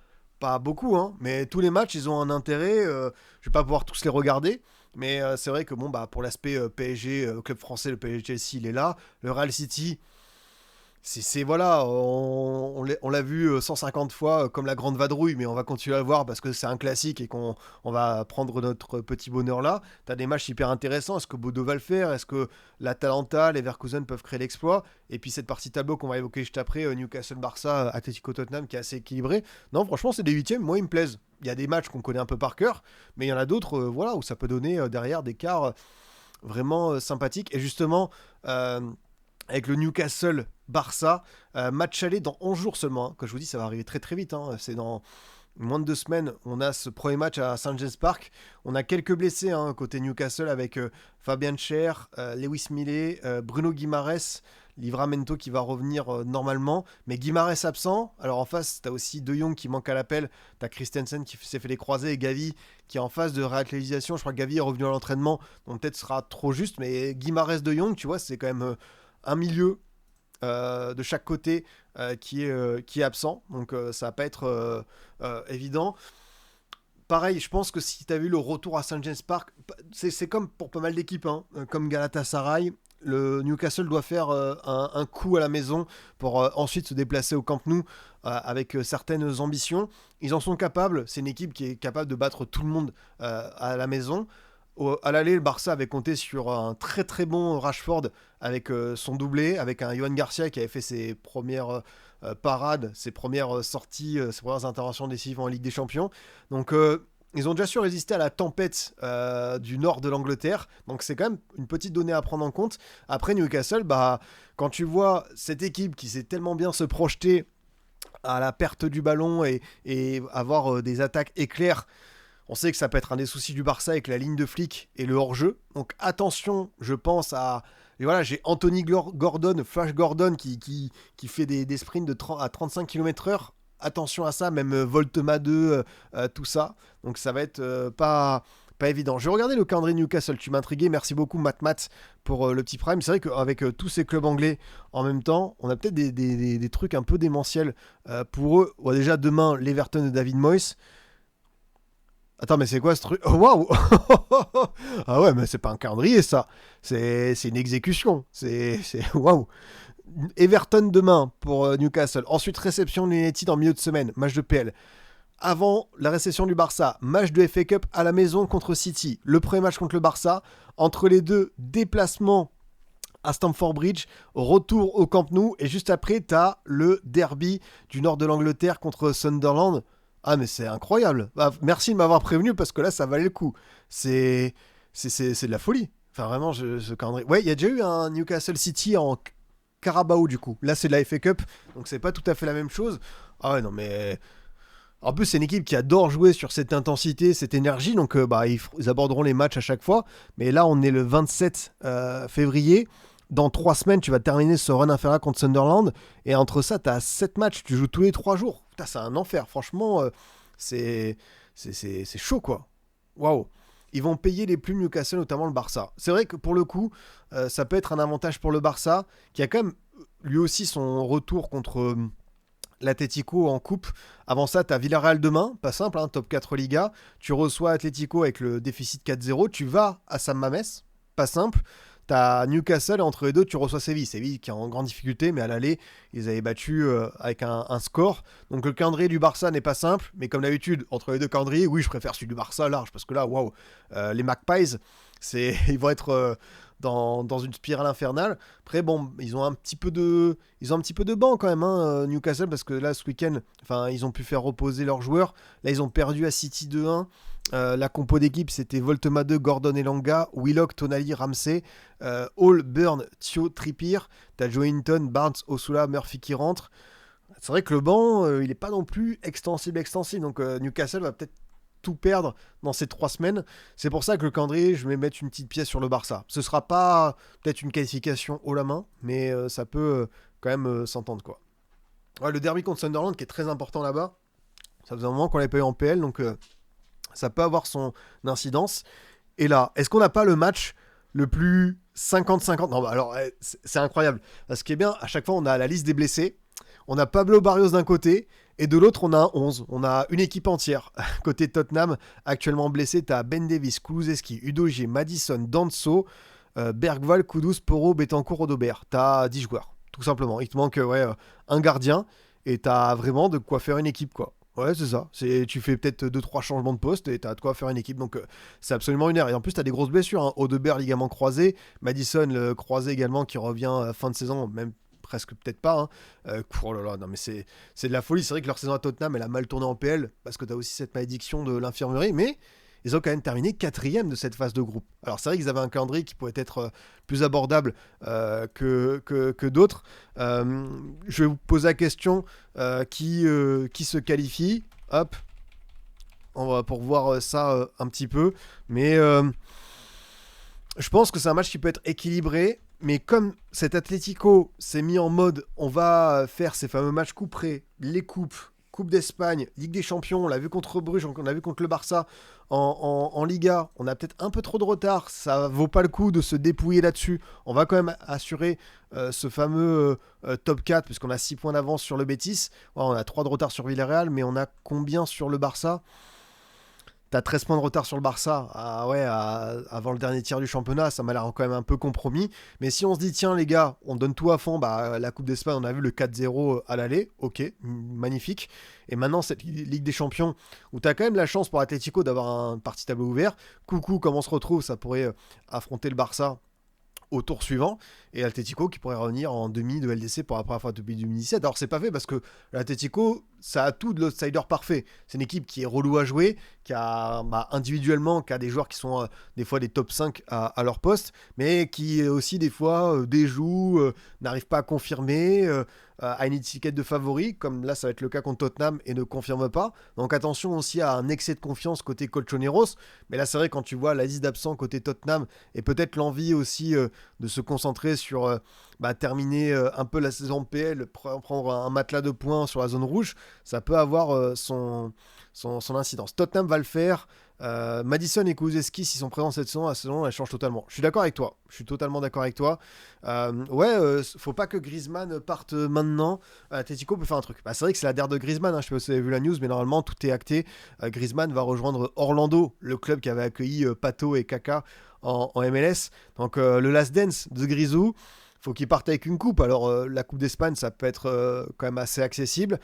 beaucoup, hein, mais tous les matchs, ils ont un intérêt. Je vais pas pouvoir tous les regarder. Mais c'est vrai que bon, bah, pour l'aspect PSG, club français, le PSG Chelsea, il est là. Le Real City, voilà, on l'a vu 150 fois comme la grande vadrouille, mais on va continuer à le voir parce que c'est un classique et qu'on va prendre notre petit bonheur là. T'as des matchs hyper intéressants. Est-ce que Bodo va le faire? Est-ce que l'Atalanta, les Leverkusen peuvent créer l'exploit? Et puis cette partie tableau qu'on va évoquer juste après, Newcastle-Barça, Atlético-Tottenham qui est assez équilibré. Non, franchement, c'est des huitièmes. Moi, ils me plaisent. Il y a des matchs qu'on connaît un peu par cœur, mais il y en a d'autres, voilà, où ça peut donner derrière des quarts vraiment sympathiques. Et justement. Avec le Newcastle Barça, match aller dans 11 jours seulement. Hein. Comme je vous dis, ça va arriver très très vite. Hein. C'est dans moins de 2 semaines. On a ce premier match à St. James Park. On a quelques blessés côté Newcastle avec Fabian Schär, Lewis Millet, Bruno Guimaraes, Livramento qui va revenir normalement. Mais Guimaraes absent. Alors en face, tu as aussi De Jong qui manque à l'appel. Tu as Christensen qui s'est fait les croisés et Gavi qui est en phase de réactualisation. Je crois que Gavi est revenu à l'entraînement. Donc peut-être sera trop juste. Mais Guimaraes De Jong, tu vois, c'est quand même un milieu de chaque côté qui est absent, donc ça va pas être évident. Pareil, je pense que si tu as vu le retour à St. James Park, c'est comme pour pas mal d'équipes, hein, comme Galatasaray, le Newcastle doit faire un coup à la maison pour ensuite se déplacer au Camp Nou avec certaines ambitions. Ils en sont capables, c'est une équipe qui est capable de battre tout le monde à la maison. À l'aller, le Barça avait compté sur un très très bon Rashford avec son doublé, avec un Johan Garcia qui avait fait ses premières parades, ses premières sorties, ses premières interventions décisives en Ligue des Champions. Donc ils ont déjà su résister à la tempête du nord de l'Angleterre. Donc c'est quand même une petite donnée à prendre en compte. Après Newcastle, bah, quand tu vois cette équipe qui sait tellement bien se projeter à la perte du ballon et avoir des attaques éclairs, on sait que ça peut être un des soucis du Barça avec la ligne de flic et le hors-jeu. Donc attention, je pense à... Et voilà, j'ai Anthony Gordon, Flash Gordon, qui fait des sprints à 35 km/h. Attention à ça, même Voltema 2, tout ça. Donc ça va être pas évident. Je vais regarder le calendrier de Newcastle. Tu m'as intrigué. Merci beaucoup, Matt, pour le petit prime. C'est vrai qu'avec tous ces clubs anglais en même temps, on a peut-être des trucs un peu démentiels pour eux. Ouais, déjà, demain, l'Everton de David Moyes. Attends, mais c'est quoi ce truc? Oh, waouh! Ah ouais, mais c'est pas un calendrier, ça. C'est une exécution. Waouh! Everton demain pour Newcastle. Ensuite, réception de United en milieu de semaine. Match de PL. Avant la réception du Barça, match de FA Cup à la maison contre City. Le premier match contre le Barça. Entre les deux, déplacement à Stamford Bridge, retour au Camp Nou. Et juste après, t'as le derby du nord de l'Angleterre contre Sunderland. Ah mais c'est incroyable. Bah, merci de m'avoir prévenu parce que là ça valait le coup. C'est de la folie. Enfin vraiment ce calendrier. Ouais, il y a déjà eu un Newcastle City en Carabao du coup. Là c'est de la FA Cup, donc c'est pas tout à fait la même chose. Ah ouais non mais en plus c'est une équipe qui adore jouer sur cette intensité, cette énergie, donc bah ils aborderont les matchs à chaque fois. Mais là on est le 27 février. Dans 3 semaines, tu vas terminer ce run inférieur contre Sunderland. Et entre ça, tu as 7 matchs. Tu joues tous les 3 jours. Putain, c'est un enfer. Franchement, c'est chaud, quoi. Waouh. Ils vont payer les plumes Newcastle, notamment le Barça. C'est vrai que pour le coup, ça peut être un avantage pour le Barça, qui a quand même lui aussi son retour contre l'Atlético en coupe. Avant ça, tu as Villarreal demain. Pas simple, hein, top 4 Liga. Tu reçois Atlético avec le déficit 4-0. Tu vas à San Mamés. Pas simple. T'as Newcastle et entre les deux, tu reçois Séville. Séville qui est en grande difficulté, mais à l'aller, ils avaient battu avec un score. Donc le calendrier du Barça n'est pas simple, mais comme d'habitude, entre les deux calendriers, oui, je préfère celui du Barça large, parce que là, waouh, les Magpies, ils vont être dans une spirale infernale. Après, bon, ils ont un petit peu de banc quand même, hein, Newcastle, parce que là, ce week-end, enfin, ils ont pu faire reposer leurs joueurs. Là, ils ont perdu à City 2-1. La compo d'équipe, c'était Voltema 2, Gordon Elanga, Willock, Tonali, Ramsey, Hall, Burn, Thio, Trippier. T'as Joe Hinton, Barnes, Osula, Murphy qui rentre. C'est vrai que le banc, il n'est pas non plus extensible. Donc Newcastle va peut-être tout perdre dans ces 3 semaines. C'est pour ça que le calendrier, je vais mettre une petite pièce sur le Barça. Ce sera pas peut-être une qualification haut la main, mais ça peut quand même s'entendre, quoi. Ouais, le derby contre Sunderland qui est très important là-bas. Ça faisait un moment qu'on l'avait pas eu en PL, donc ça peut avoir son incidence. Et là, est-ce qu'on n'a pas le match le plus 50-50? Non, bah alors, c'est incroyable. Ce qui est bien, à chaque fois, on a la liste des blessés. On a Pablo Barrios d'un côté, et de l'autre, on a un 11. On a une équipe entière. Côté Tottenham, actuellement blessé, t'as Ben Davis, Kulusevski, Udogie, Madison, Danso, Bergval, Kudus, Porro, Betancourt, Odobert. T'as 10 joueurs, tout simplement. Il te manque un gardien, et t'as vraiment de quoi faire une équipe, quoi. Ouais, c'est ça. Tu fais peut-être 2-3 changements de poste et t'as de quoi faire une équipe. Donc, c'est absolument une ère. Et en plus, t'as des grosses blessures. Hein. Odobert, ligament croisé. Madison, le croisé également, qui revient fin de saison, même presque peut-être pas. Hein. Oh là là, non, mais c'est de la folie. C'est vrai que leur saison à Tottenham, elle a mal tourné en PL parce que t'as aussi cette malédiction de l'infirmerie. Mais ils ont quand même terminé 4e de cette phase de groupe. Alors, c'est vrai qu'ils avaient un calendrier qui pouvait être plus abordable que d'autres. Je vais vous poser la question qui se qualifie. Hop, on va pour voir ça un petit peu. Mais je pense que c'est un match qui peut être équilibré. Mais comme cet Atlético s'est mis en mode, on va faire ces fameux matchs couperés, les coupes, Coupe d'Espagne, Ligue des Champions, on l'a vu contre Bruges, on l'a vu contre le Barça en Liga, on a peut-être un peu trop de retard, ça vaut pas le coup de se dépouiller là-dessus. On va quand même assurer ce fameux top 4, puisqu'on a 6 points d'avance sur le Betis. Ouais, on a 3 de retard sur Villarreal, mais on a combien sur le Barça ? T'as 13 points de retard sur le Barça avant le dernier tiers du championnat, ça m'a l'air quand même un peu compromis. Mais si on se dit, tiens les gars, on donne tout à fond, bah, la Coupe d'Espagne, on a vu le 4-0 à l'aller, ok, magnifique. Et maintenant, cette Ligue des Champions, où t'as quand même la chance pour Atlético d'avoir un parti tableau ouvert. Coucou, comment on se retrouve, ça pourrait affronter le Barça au tour suivant, et l'Atlético qui pourrait revenir en demi de LDC pour la première fois depuis 2017. Alors c'est pas fait parce que l'Atlético, ça a tout de l'outsider parfait. C'est une équipe qui est relou à jouer, qui a individuellement qui a des joueurs qui sont des fois des top 5 à leur poste, mais qui aussi des fois déjouent, n'arrive pas à confirmer, a une étiquette de favori, comme là ça va être le cas contre Tottenham, et ne confirme pas. Donc attention aussi à un excès de confiance côté Colchoneros, mais là c'est vrai quand tu vois la liste d'absents côté Tottenham, et peut-être l'envie aussi de se concentrer sur terminer un peu la saison PL, prendre un matelas de points sur la zone rouge, ça peut avoir son incidence. Tottenham va le faire. Madison et Kulusevski, s'ils sont présents cette saison, la saison elle change totalement. Je suis d'accord avec toi. Je suis totalement d'accord avec toi. Faut pas que Griezmann parte maintenant. Atletico peut faire un truc. Bah, c'est vrai que c'est la der de Griezmann. Hein. Je sais pas si vous avez vu la news, mais normalement tout est acté. Griezmann va rejoindre Orlando, le club qui avait accueilli Pato et Kaka en MLS. Donc le last dance de Grisou. Faut qu'il parte avec une coupe. Alors, la Coupe d'Espagne, ça peut être quand même assez accessible.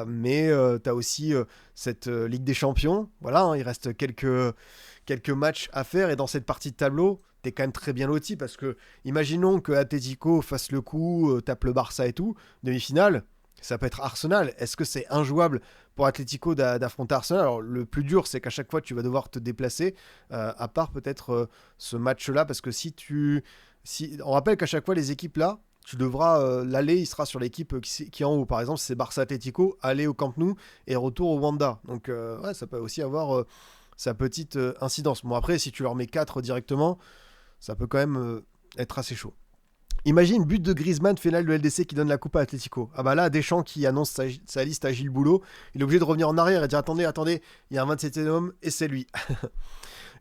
Mais tu as aussi cette Ligue des Champions. Voilà, hein, il reste quelques matchs à faire. Et dans cette partie de tableau, tu es quand même très bien loti. Parce que, imaginons que Atlético fasse le coup, tape le Barça et tout. Demi-finale, ça peut être Arsenal. Est-ce que c'est injouable pour Atlético d'affronter Arsenal? Alors, le plus dur, c'est qu'à chaque fois, tu vas devoir te déplacer. À part peut-être ce match-là. Parce que on rappelle qu'à chaque fois, les équipes là, tu devras. L'aller, il sera sur l'équipe qui est en haut. Par exemple, c'est Barça Atlético, aller au Camp Nou et retour au Wanda. Donc, ça peut aussi avoir sa petite incidence. Bon, après, si tu leur mets 4 directement, ça peut quand même être assez chaud. Imagine but de Griezmann, finale de LDC qui donne la coupe à Atlético. Ah bah là, Deschamps qui annonce sa liste à Gilles Boulot, il est obligé de revenir en arrière et dire attendez, il y a un 27e homme et c'est lui.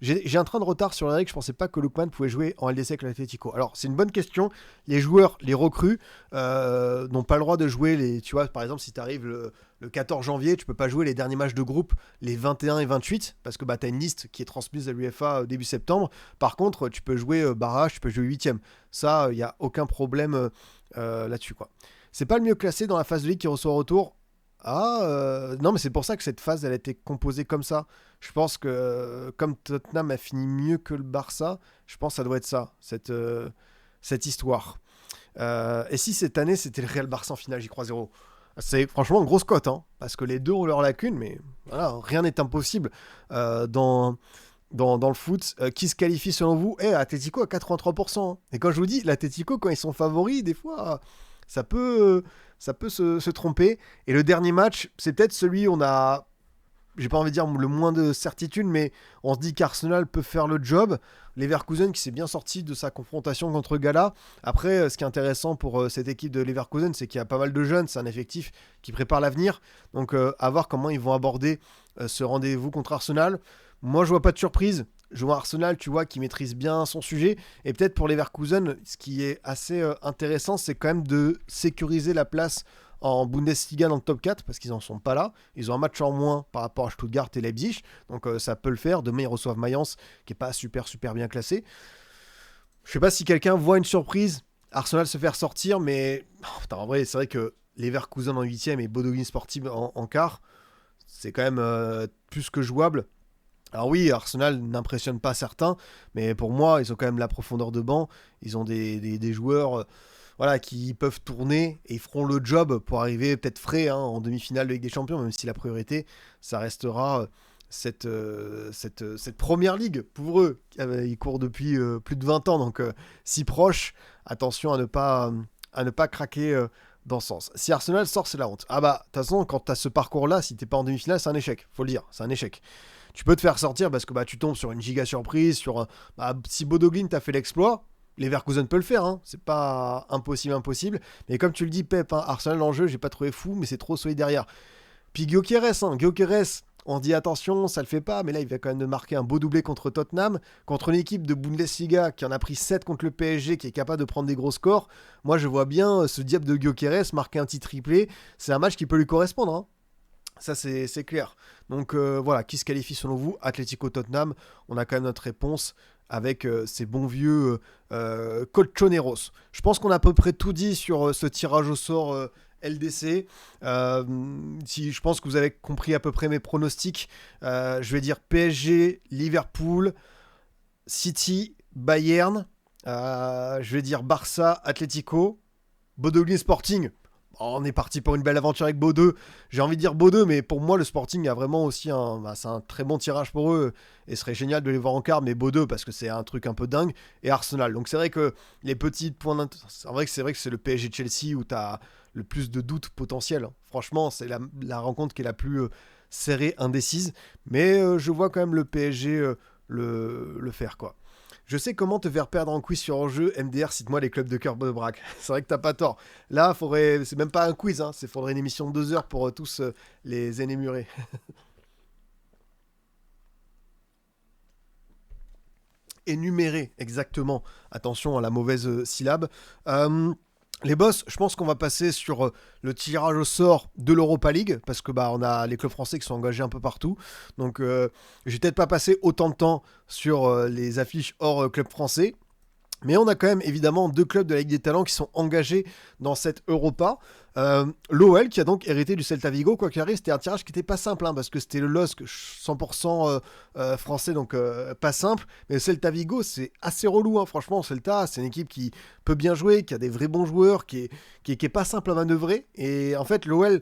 J'ai un train de retard sur les règles, je pensais pas que Lookman pouvait jouer en LDC avec l'Atlético. Alors, c'est une bonne question. Les joueurs, les recrues, n'ont pas le droit de jouer tu vois, par exemple, si tu arrives le 14 janvier, tu peux pas jouer les derniers matchs de groupe, les 21 et 28, parce que tu as une liste qui est transmise à l'UEFA début septembre. Par contre, tu peux jouer barrage, tu peux jouer 8e. Ça, il n'y a aucun problème là-dessus, quoi. C'est pas le mieux classé dans la phase de ligue qui reçoit au retour. Ah, non, mais c'est pour ça que cette phase, elle a été composée comme ça. Je pense que comme Tottenham a fini mieux que le Barça, je pense que ça doit être ça, cette histoire. Et si cette année, c'était le Real Barça en finale, j'y crois zéro. C'est franchement une grosse cote, hein, parce que les deux ont leurs lacunes, mais voilà, rien n'est impossible dans le foot. Qui se qualifie selon vous? Atletico à 83%, hein. Et quand je vous dis, l'Atletico, quand ils sont favoris, des fois, ça peut, ça peut se tromper. Et le dernier match, c'est peut-être celui où on a, j'ai pas envie de dire le moins de certitude, mais on se dit qu'Arsenal peut faire le job. Leverkusen qui s'est bien sorti de sa confrontation contre Gala. Après, ce qui est intéressant pour cette équipe de Leverkusen, c'est qu'il y a pas mal de jeunes, c'est un effectif qui prépare l'avenir. Donc à voir comment ils vont aborder ce rendez-vous contre Arsenal. Moi, je vois pas de surprise. Je vois Arsenal, tu vois, qui maîtrise bien son sujet. Et peut-être pour Leverkusen, ce qui est assez intéressant, c'est quand même de sécuriser la place en Bundesliga dans le top 4 parce qu'ils n'en sont pas là. Ils ont un match en moins par rapport à Stuttgart et Leipzig. Donc ça peut le faire. Demain, ils reçoivent Mayence qui est pas super bien classé. Je sais pas si quelqu'un voit une surprise. Arsenal se faire sortir, mais putain, en vrai, c'est vrai que Leverkusen en 8ème et Bodo Glimt Sportive en quart, c'est quand même plus que jouable. Alors oui, Arsenal n'impressionne pas certains, mais pour moi, ils ont quand même la profondeur de banc. Ils ont des joueurs voilà, qui peuvent tourner et ils feront le job pour arriver peut-être frais, hein, en demi-finale de Ligue des Champions, même si la priorité, ça restera cette première ligue pour eux. Ils courent depuis plus de 20 ans, donc si proche, attention à ne pas craquer dans ce sens. Si Arsenal sort, c'est la honte. Ah bah, de toute façon, quand tu as ce parcours-là, si t'es pas en demi-finale, c'est un échec, faut le dire, c'est un échec. Tu peux te faire sortir parce que bah, tu tombes sur une giga surprise, si Bodo Glimt a fait l'exploit, Leverkusen peut le faire, hein. C'est pas impossible. Mais comme tu le dis, Pep, hein, Arsenal en jeu, j'ai pas trouvé fou, mais c'est trop solide derrière. Puis Gyökeres, on dit attention, ça le fait pas, mais là il va quand même de marquer un beau doublé contre Tottenham, contre une équipe de Bundesliga qui en a pris 7 contre le PSG, qui est capable de prendre des gros scores. Moi je vois bien ce diable de Gyökeres marquer un petit triplé, c'est un match qui peut lui correspondre, hein. Ça, c'est clair. Donc voilà, qui se qualifie selon vous? Atlético Tottenham. On a quand même notre réponse avec ces bons vieux colchoneros. Je pense qu'on a à peu près tout dit sur ce tirage au sort LDC. Si je pense que vous avez compris à peu près mes pronostics, je vais dire PSG, Liverpool, City, Bayern. Je vais dire Barça, Atlético, Bodo Glimt Sporting. On est parti pour une belle aventure avec Bordeaux. J'ai envie de dire Bordeaux, mais pour moi, le Sporting a vraiment aussi c'est un très bon tirage pour eux. Et ce serait génial de les voir en quart, mais Bordeaux, parce que c'est un truc un peu dingue. Et Arsenal. Donc c'est vrai que les petits points c'est vrai que c'est le PSG Chelsea où tu as le plus de doutes potentiels. Franchement, c'est la rencontre qui est la plus serrée, indécise. Mais je vois quand même le PSG le faire, quoi. Je sais comment te faire perdre en quiz sur enjeu. MDR, cite-moi les clubs de cœur de Braque. C'est vrai que t'as pas tort. Là, c'est même pas un quiz, hein. Faudrait une émission de 2 heures pour tous les énumérer. Énumérer, exactement. Attention à la mauvaise syllabe. Les boss, je pense qu'on va passer sur le tirage au sort de l'Europa League, parce que bah on a les clubs français qui sont engagés un peu partout. Donc je vais peut-être pas passer autant de temps sur les affiches hors club français. Mais on a quand même évidemment 2 clubs de la Ligue des Talents qui sont engagés dans cette Europa. L'OL qui a donc hérité du Celta Vigo, quoi qu'il arrive, c'était un tirage qui n'était pas simple, hein, parce que c'était le LOSC 100% français, donc pas simple. Mais le Celta Vigo, c'est assez relou, hein, franchement. Celta, c'est une équipe qui peut bien jouer, qui a des vrais bons joueurs, qui est pas simple à manœuvrer. Et en fait, l'OL,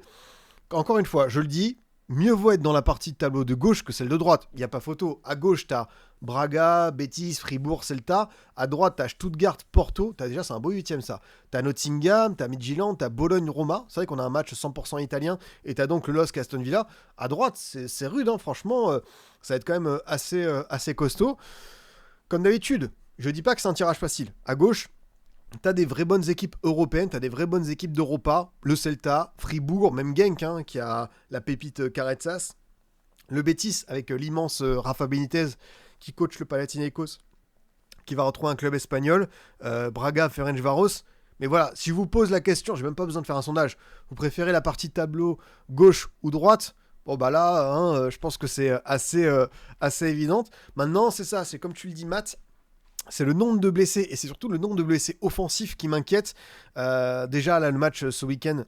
encore une fois, je le dis, mieux vaut être dans la partie de tableau de gauche que celle de droite. Il n'y a pas photo. À gauche, tu as Braga, Betis, Fribourg, Celta. À droite, tu as Stuttgart, Porto. Déjà, c'est un beau 8ème, ça. Tu as Nottingham, tu as Midtjylland, tu as Bologne, Roma. C'est vrai qu'on a un match 100% italien. Et tu as donc le LOSC Aston Villa. À droite, c'est rude, hein, franchement. Ça va être quand même assez costaud. Comme d'habitude, je dis pas que c'est un tirage facile. À gauche, t'as des vraies bonnes équipes européennes, t'as des vraies bonnes équipes d'Europa, le Celta, Fribourg, même Genk, hein, qui a la pépite Caretsas, le Betis avec l'immense Rafa Benitez qui coach le Panathinaikos, qui va retrouver un club espagnol, Braga, Ferencváros. Mais voilà, si je vous pose la question, j'ai même pas besoin de faire un sondage, vous préférez la partie tableau gauche ou droite? Bon bah là, hein, je pense que c'est assez évidente. Maintenant, c'est ça, c'est comme tu le dis, Matt, c'est le nombre de blessés, et c'est surtout le nombre de blessés offensifs qui m'inquiète. Déjà, là, le match ce week-end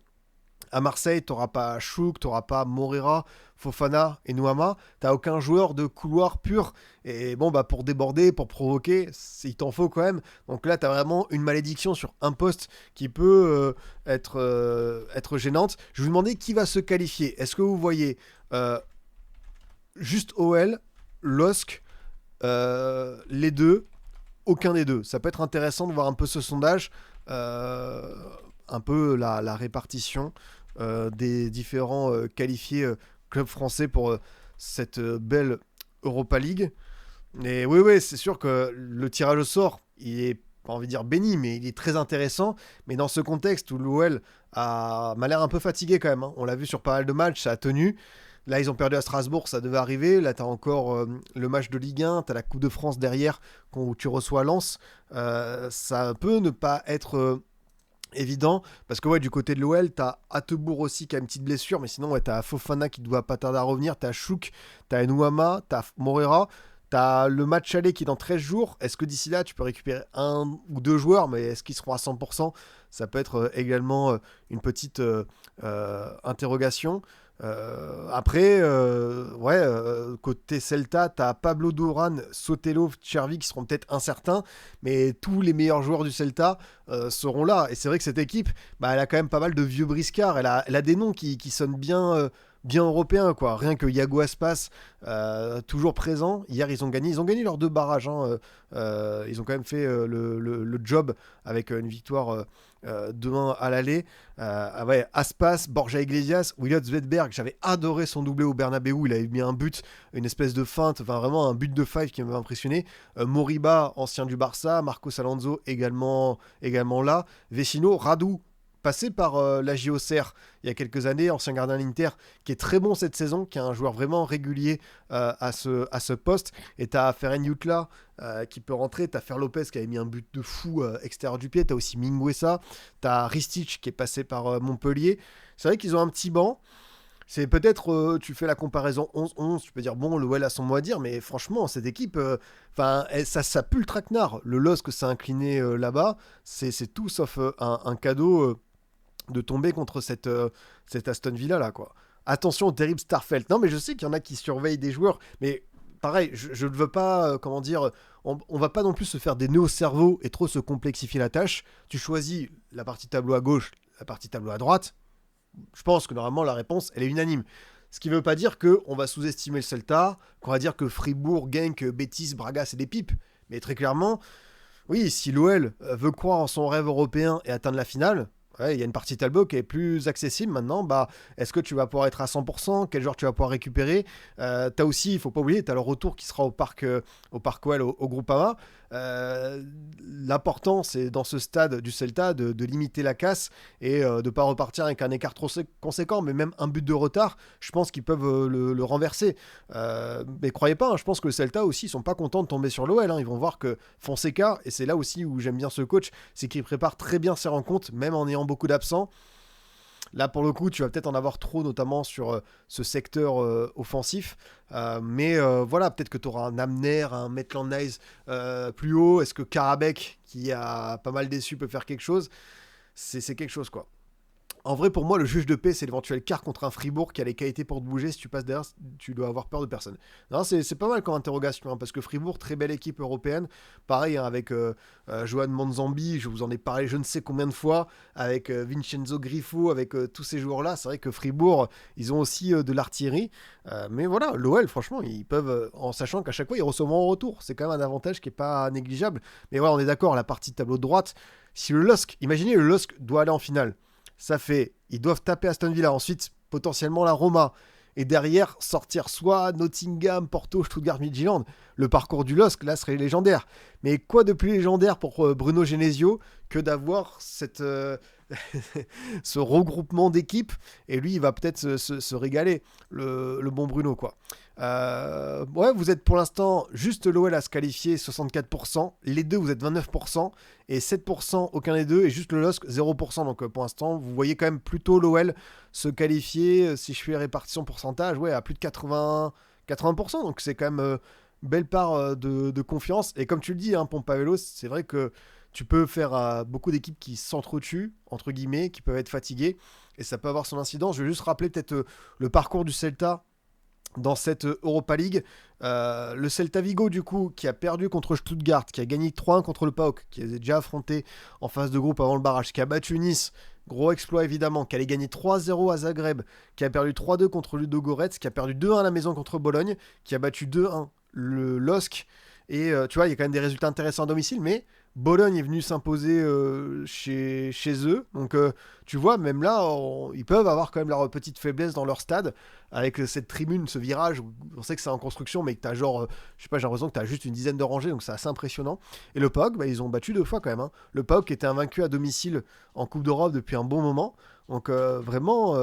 À Marseille, t'auras pas Chouk, t'auras pas Morera, Fofana et Nouama. T'as aucun joueur de couloir pur. Et bon, bah pour déborder, pour provoquer, il t'en faut quand même. Donc là, t'as vraiment une malédiction sur un poste qui peut être gênante. Je vais vous demander qui va se qualifier. Est-ce que vous voyez euh, juste OL, LOSC, les deux, aucun des deux? Ça peut être intéressant de voir un peu ce sondage, euh, un peu la répartition des différents qualifiés clubs français pour cette belle Europa League. Et oui, oui, c'est sûr que le tirage au sort, il est pas envie de dire béni, mais il est très intéressant. Mais dans ce contexte où l'OL m'a l'air un peu fatigué quand même, hein. On l'a vu sur pas mal de matchs, ça a tenu. Là, ils ont perdu à Strasbourg, ça devait arriver. Là, tu as encore le match de Ligue 1, tu as la Coupe de France derrière où tu reçois Lens. Ça peut ne pas être évident, parce que ouais, du côté de l'OL, t'as Attebourg aussi qui a une petite blessure, mais sinon ouais, t'as Fofana qui doit pas tarder à revenir, t'as Chouk, t'as Enouama, t'as Morera, t'as le match aller qui est dans 13 jours. Est-ce que d'ici là tu peux récupérer un ou deux joueurs, mais est-ce qu'ils seront à 100%? Ça peut être également une petite interrogation. Après, ouais, côté Celta, t'as Pablo Duran, Sotelo, Chervi qui seront peut-être incertains, mais tous les meilleurs joueurs du Celta seront là. Et c'est vrai que cette équipe, bah, elle a quand même pas mal de vieux briscards. Elle a des noms qui sonnent bien européens, quoi. Rien que Yago Aspas, toujours présent. Hier, ils ont gagné leurs deux barrages, hein. Ils ont quand même fait le job avec une victoire 2-1 à l'aller. Ouais, Aspas, Borja Iglesias, Williot Svedberg, j'avais adoré son doublé au Bernabeu, il avait mis un but, une espèce de feinte, enfin vraiment un but de five qui m'avait impressionné. Moriba, ancien du Barça, Marcos Alonso également là, Vecino, Radu, passé par la JOCR il y a quelques années, ancien gardien de l'Inter, qui est très bon cette saison, qui est un joueur vraiment régulier à ce poste. Et tu as Feren Yutla qui peut rentrer, tu as Fer Lopez qui avait mis un but de fou extérieur du pied, tu as aussi Minguesa, tu as Ristic qui est passé par Montpellier. C'est vrai qu'ils ont un petit banc. C'est peut-être, tu fais la comparaison 11-11, tu peux dire, bon, le Well a son mot à dire, mais franchement, cette équipe, ça pue le traquenard. Le LOSC s'est incliné là-bas, c'est tout sauf un cadeau de tomber contre cette Aston Villa là, quoi. Attention au terrible Starfelt. Non, mais je sais qu'il y en a qui surveillent des joueurs, mais pareil, je ne veux pas, comment dire, on va pas non plus se faire des nœuds au cerveau et trop se complexifier la tâche. Tu choisis la partie tableau à gauche, la partie tableau à droite. Je pense que normalement la réponse elle est unanime. Ce qui ne veut pas dire qu'on va sous-estimer le Celta, qu'on va dire que Fribourg, Genk, Betis, Braga c'est des pipes. Mais très clairement, oui, si l'OL veut croire en son rêve européen et atteindre la finale, ouais, il y a une partie tableau qui est plus accessible maintenant. Bah, est-ce que tu vas pouvoir être à 100%? Quel joueur tu vas pouvoir récupérer? T'as aussi, il faut pas oublier, tu as le retour qui sera au parc OL, au Groupama. L'important, c'est dans ce stade du Celta de limiter la casse et de ne pas repartir avec un écart trop conséquent, mais même un but de retard, je pense qu'ils peuvent le renverser. Mais croyez pas, hein, je pense que le Celta aussi, ils sont pas contents de tomber sur l'OL. Hein. Ils vont voir que Fonseca, et c'est là aussi où j'aime bien ce coach, c'est qu'il prépare très bien ses rencontres, même en ayant beaucoup d'absents. Là, pour le coup, tu vas peut-être en avoir trop, notamment sur ce secteur offensif. Mais voilà, peut-être que tu auras un Amner, un Maitland Nice plus haut. Est-ce que Karabek, qui a pas mal déçu, peut faire quelque chose? C'est quelque chose, quoi. En vrai, pour moi, le juge de paix, c'est l'éventuel quart contre un Fribourg qui a les qualités pour te bouger. Si tu passes derrière, tu dois avoir peur de personne. Non, c'est pas mal comme interrogation, hein, parce que Fribourg, très belle équipe européenne. Pareil, hein, avec Johan Manzambi, je vous en ai parlé je ne sais combien de fois, avec Vincenzo Griffo, avec tous ces joueurs-là. C'est vrai que Fribourg, ils ont aussi de l'artillerie. Mais voilà, l'OL, franchement, ils peuvent, en sachant qu'à chaque fois, ils reçoivent en retour. C'est quand même un avantage qui n'est pas négligeable. Mais voilà, on est d'accord, la partie de tableau de droite, si le LOSC, imaginez le LOSC doit aller en finale. Ça fait, ils doivent taper Aston Villa, ensuite potentiellement la Roma, et derrière sortir soit Nottingham, Porto, Stuttgart, Midtjylland. Le parcours du LOSC, là, serait légendaire. Mais quoi de plus légendaire pour Bruno Genesio que d'avoir ce regroupement d'équipes, et lui, il va peut-être se régaler, le bon Bruno, quoi. Ouais, vous êtes pour l'instant juste l'OL à se qualifier 64%, les deux vous êtes 29%, et 7% aucun des deux, et juste le LOSC 0%. Donc pour l'instant, vous voyez quand même plutôt l'OL se qualifier, si je fais répartition pourcentage, ouais, à plus de 80%. Donc c'est quand même belle part de confiance. Et comme tu le dis, hein, Pompavelos, c'est vrai que tu peux faire beaucoup d'équipes qui s'entretuent, entre guillemets, qui peuvent être fatiguées, et ça peut avoir son incidence. Je vais juste rappeler peut-être le parcours du Celta dans cette Europa League. Le Celta Vigo, du coup, qui a perdu contre Stuttgart, qui a gagné 3-1 contre le PAOK, qui avait déjà affronté en phase de groupe avant le barrage, qui a battu Nice, gros exploit évidemment, qui allait gagner 3-0 à Zagreb, qui a perdu 3-2 contre Ludogorets, qui a perdu 2-1 à la maison contre Bologne, qui a battu 2-1 le LOSC. Et tu vois, il y a quand même des résultats intéressants à domicile, mais Bologne est venu s'imposer chez eux. Donc, tu vois, même là, ils peuvent avoir quand même leur petite faiblesse dans leur stade, avec cette tribune, ce virage, où on sait que c'est en construction, mais que t'as genre, je sais pas, j'ai l'impression que t'as juste une dizaine de rangées, donc c'est assez impressionnant. Et le PAOK, bah, ils ont battu 2 fois quand même, hein. Le PAOK qui était invaincu à domicile en Coupe d'Europe depuis un bon moment. Donc, vraiment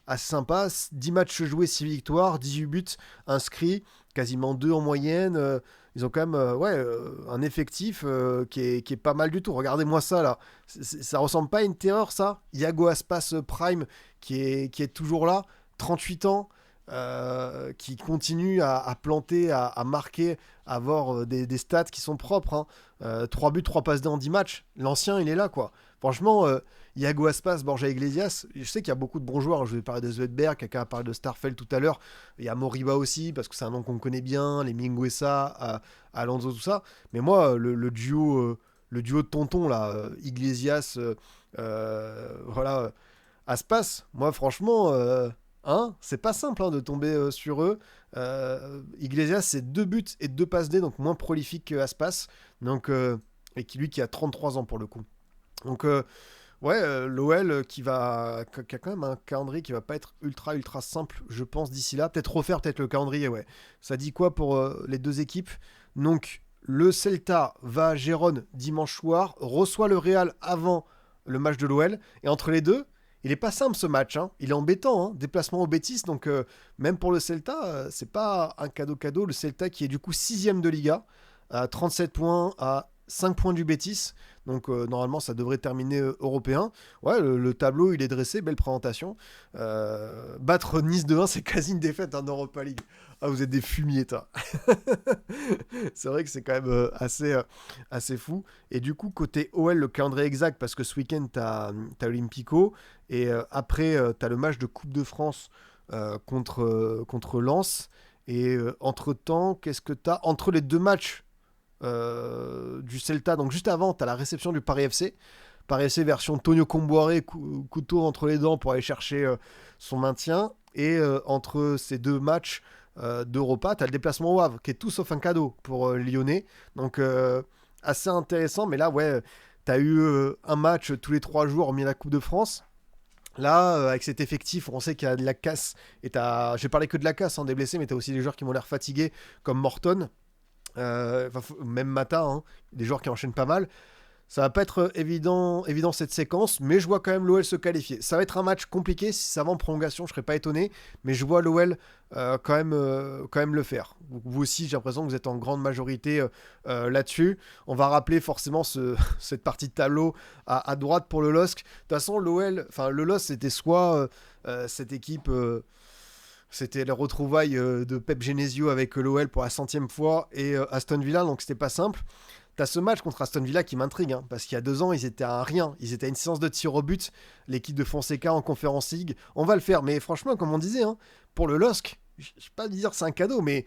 assez sympa. 10 matchs joués, 6 victoires, 18 buts inscrits, quasiment 2 en moyenne. Ils ont quand même un effectif qui est pas mal du tout. Regardez-moi ça là. Ça ressemble pas à une terreur ça. Iago Aspas Prime qui est toujours là, 38 ans, qui continue à planter, à marquer, à avoir des stats qui sont propres, hein. 3 buts, 3 passes D en 10 matchs. L'ancien il est là quoi. Franchement, Iago Aspas, Borja Iglesias, je sais qu'il y a beaucoup de bons joueurs, hein. Je vais parler de Zvedberg, quelqu'un a parlé de Starfelt tout à l'heure. Il y a Moriba aussi, parce que c'est un nom qu'on connaît bien, les Minguesa, Alonso, tout ça. Mais moi, le duo de tonton, là, Iglesias, voilà, Aspas, moi, franchement, hein, c'est pas simple hein, de tomber sur eux. Iglesias, c'est 2 buts et 2 passes D, donc moins prolifique que Aspas. Donc, et lui qui a 33 ans pour le coup. Donc, ouais, l'OL qui a quand même un calendrier qui va pas être ultra simple, je pense, d'ici là. Peut-être refaire peut-être le calendrier, ouais. Ça dit quoi pour les deux équipes? Donc, le Celta va à Gérone dimanche soir, reçoit le Real avant le match de l'OL. Et entre les deux, il est pas simple ce match, hein. Il est embêtant, hein. Déplacement au Betis, donc même pour le Celta, c'est pas un cadeau. Le Celta qui est du coup 6ème de Liga, à 37 points, à 5 points du Betis. Donc normalement ça devrait terminer européen. Ouais, le tableau il est dressé, belle présentation. Battre Nice 2-1, c'est quasi une défaite en Europa League. Ah, vous êtes des fumiers, toi. C'est vrai que c'est quand même assez fou. Et du coup, côté OL, le calendrier exact, parce que ce week-end, t'as Olympico. Et après, t'as le match de Coupe de France contre Lens. Et entre-temps, qu'est-ce que t'as? Entre les deux matchs du Celta, donc juste avant, t'as la réception du Paris FC. Paris FC version Tonio Comboiré, couteau entre les dents pour aller chercher son maintien. Et entre ces deux matchs d'Europa, t'as le déplacement au Havre, qui est tout sauf un cadeau pour Lyonnais. Donc assez intéressant, mais là, ouais, t'as eu un match tous les 3 jours, hormis la Coupe de France. Là, avec cet effectif, on sait qu'il y a de la casse. Et j'ai parlé que de la casse, hein, des blessés, mais t'as aussi des joueurs qui m'ont l'air fatigués, comme Morton. Même Mata, hein, des joueurs qui enchaînent pas mal. Ça va pas être évident cette séquence, mais je vois quand même l'OL se qualifier. Ça va être un match compliqué, si ça va en prolongation, je serais pas étonné, mais je vois l'OL quand même le faire. Vous aussi, j'ai l'impression que vous êtes en grande majorité là-dessus. On va rappeler forcément cette partie de tableau à droite pour le LOSC. De toute façon, le LOSC, c'était soit cette équipe... c'était les retrouvailles de Pep Genesio avec l'OL pour la 100e fois et Aston Villa, donc c'était pas simple. T'as ce match contre Aston Villa qui m'intrigue, hein, parce qu'il y a 2 ans, ils étaient à rien. Ils étaient à une séance de tir au but, l'équipe de Fonseca en Conference League. On va le faire, mais franchement, comme on disait, hein, pour le LOSC, je ne vais pas dire c'est un cadeau, mais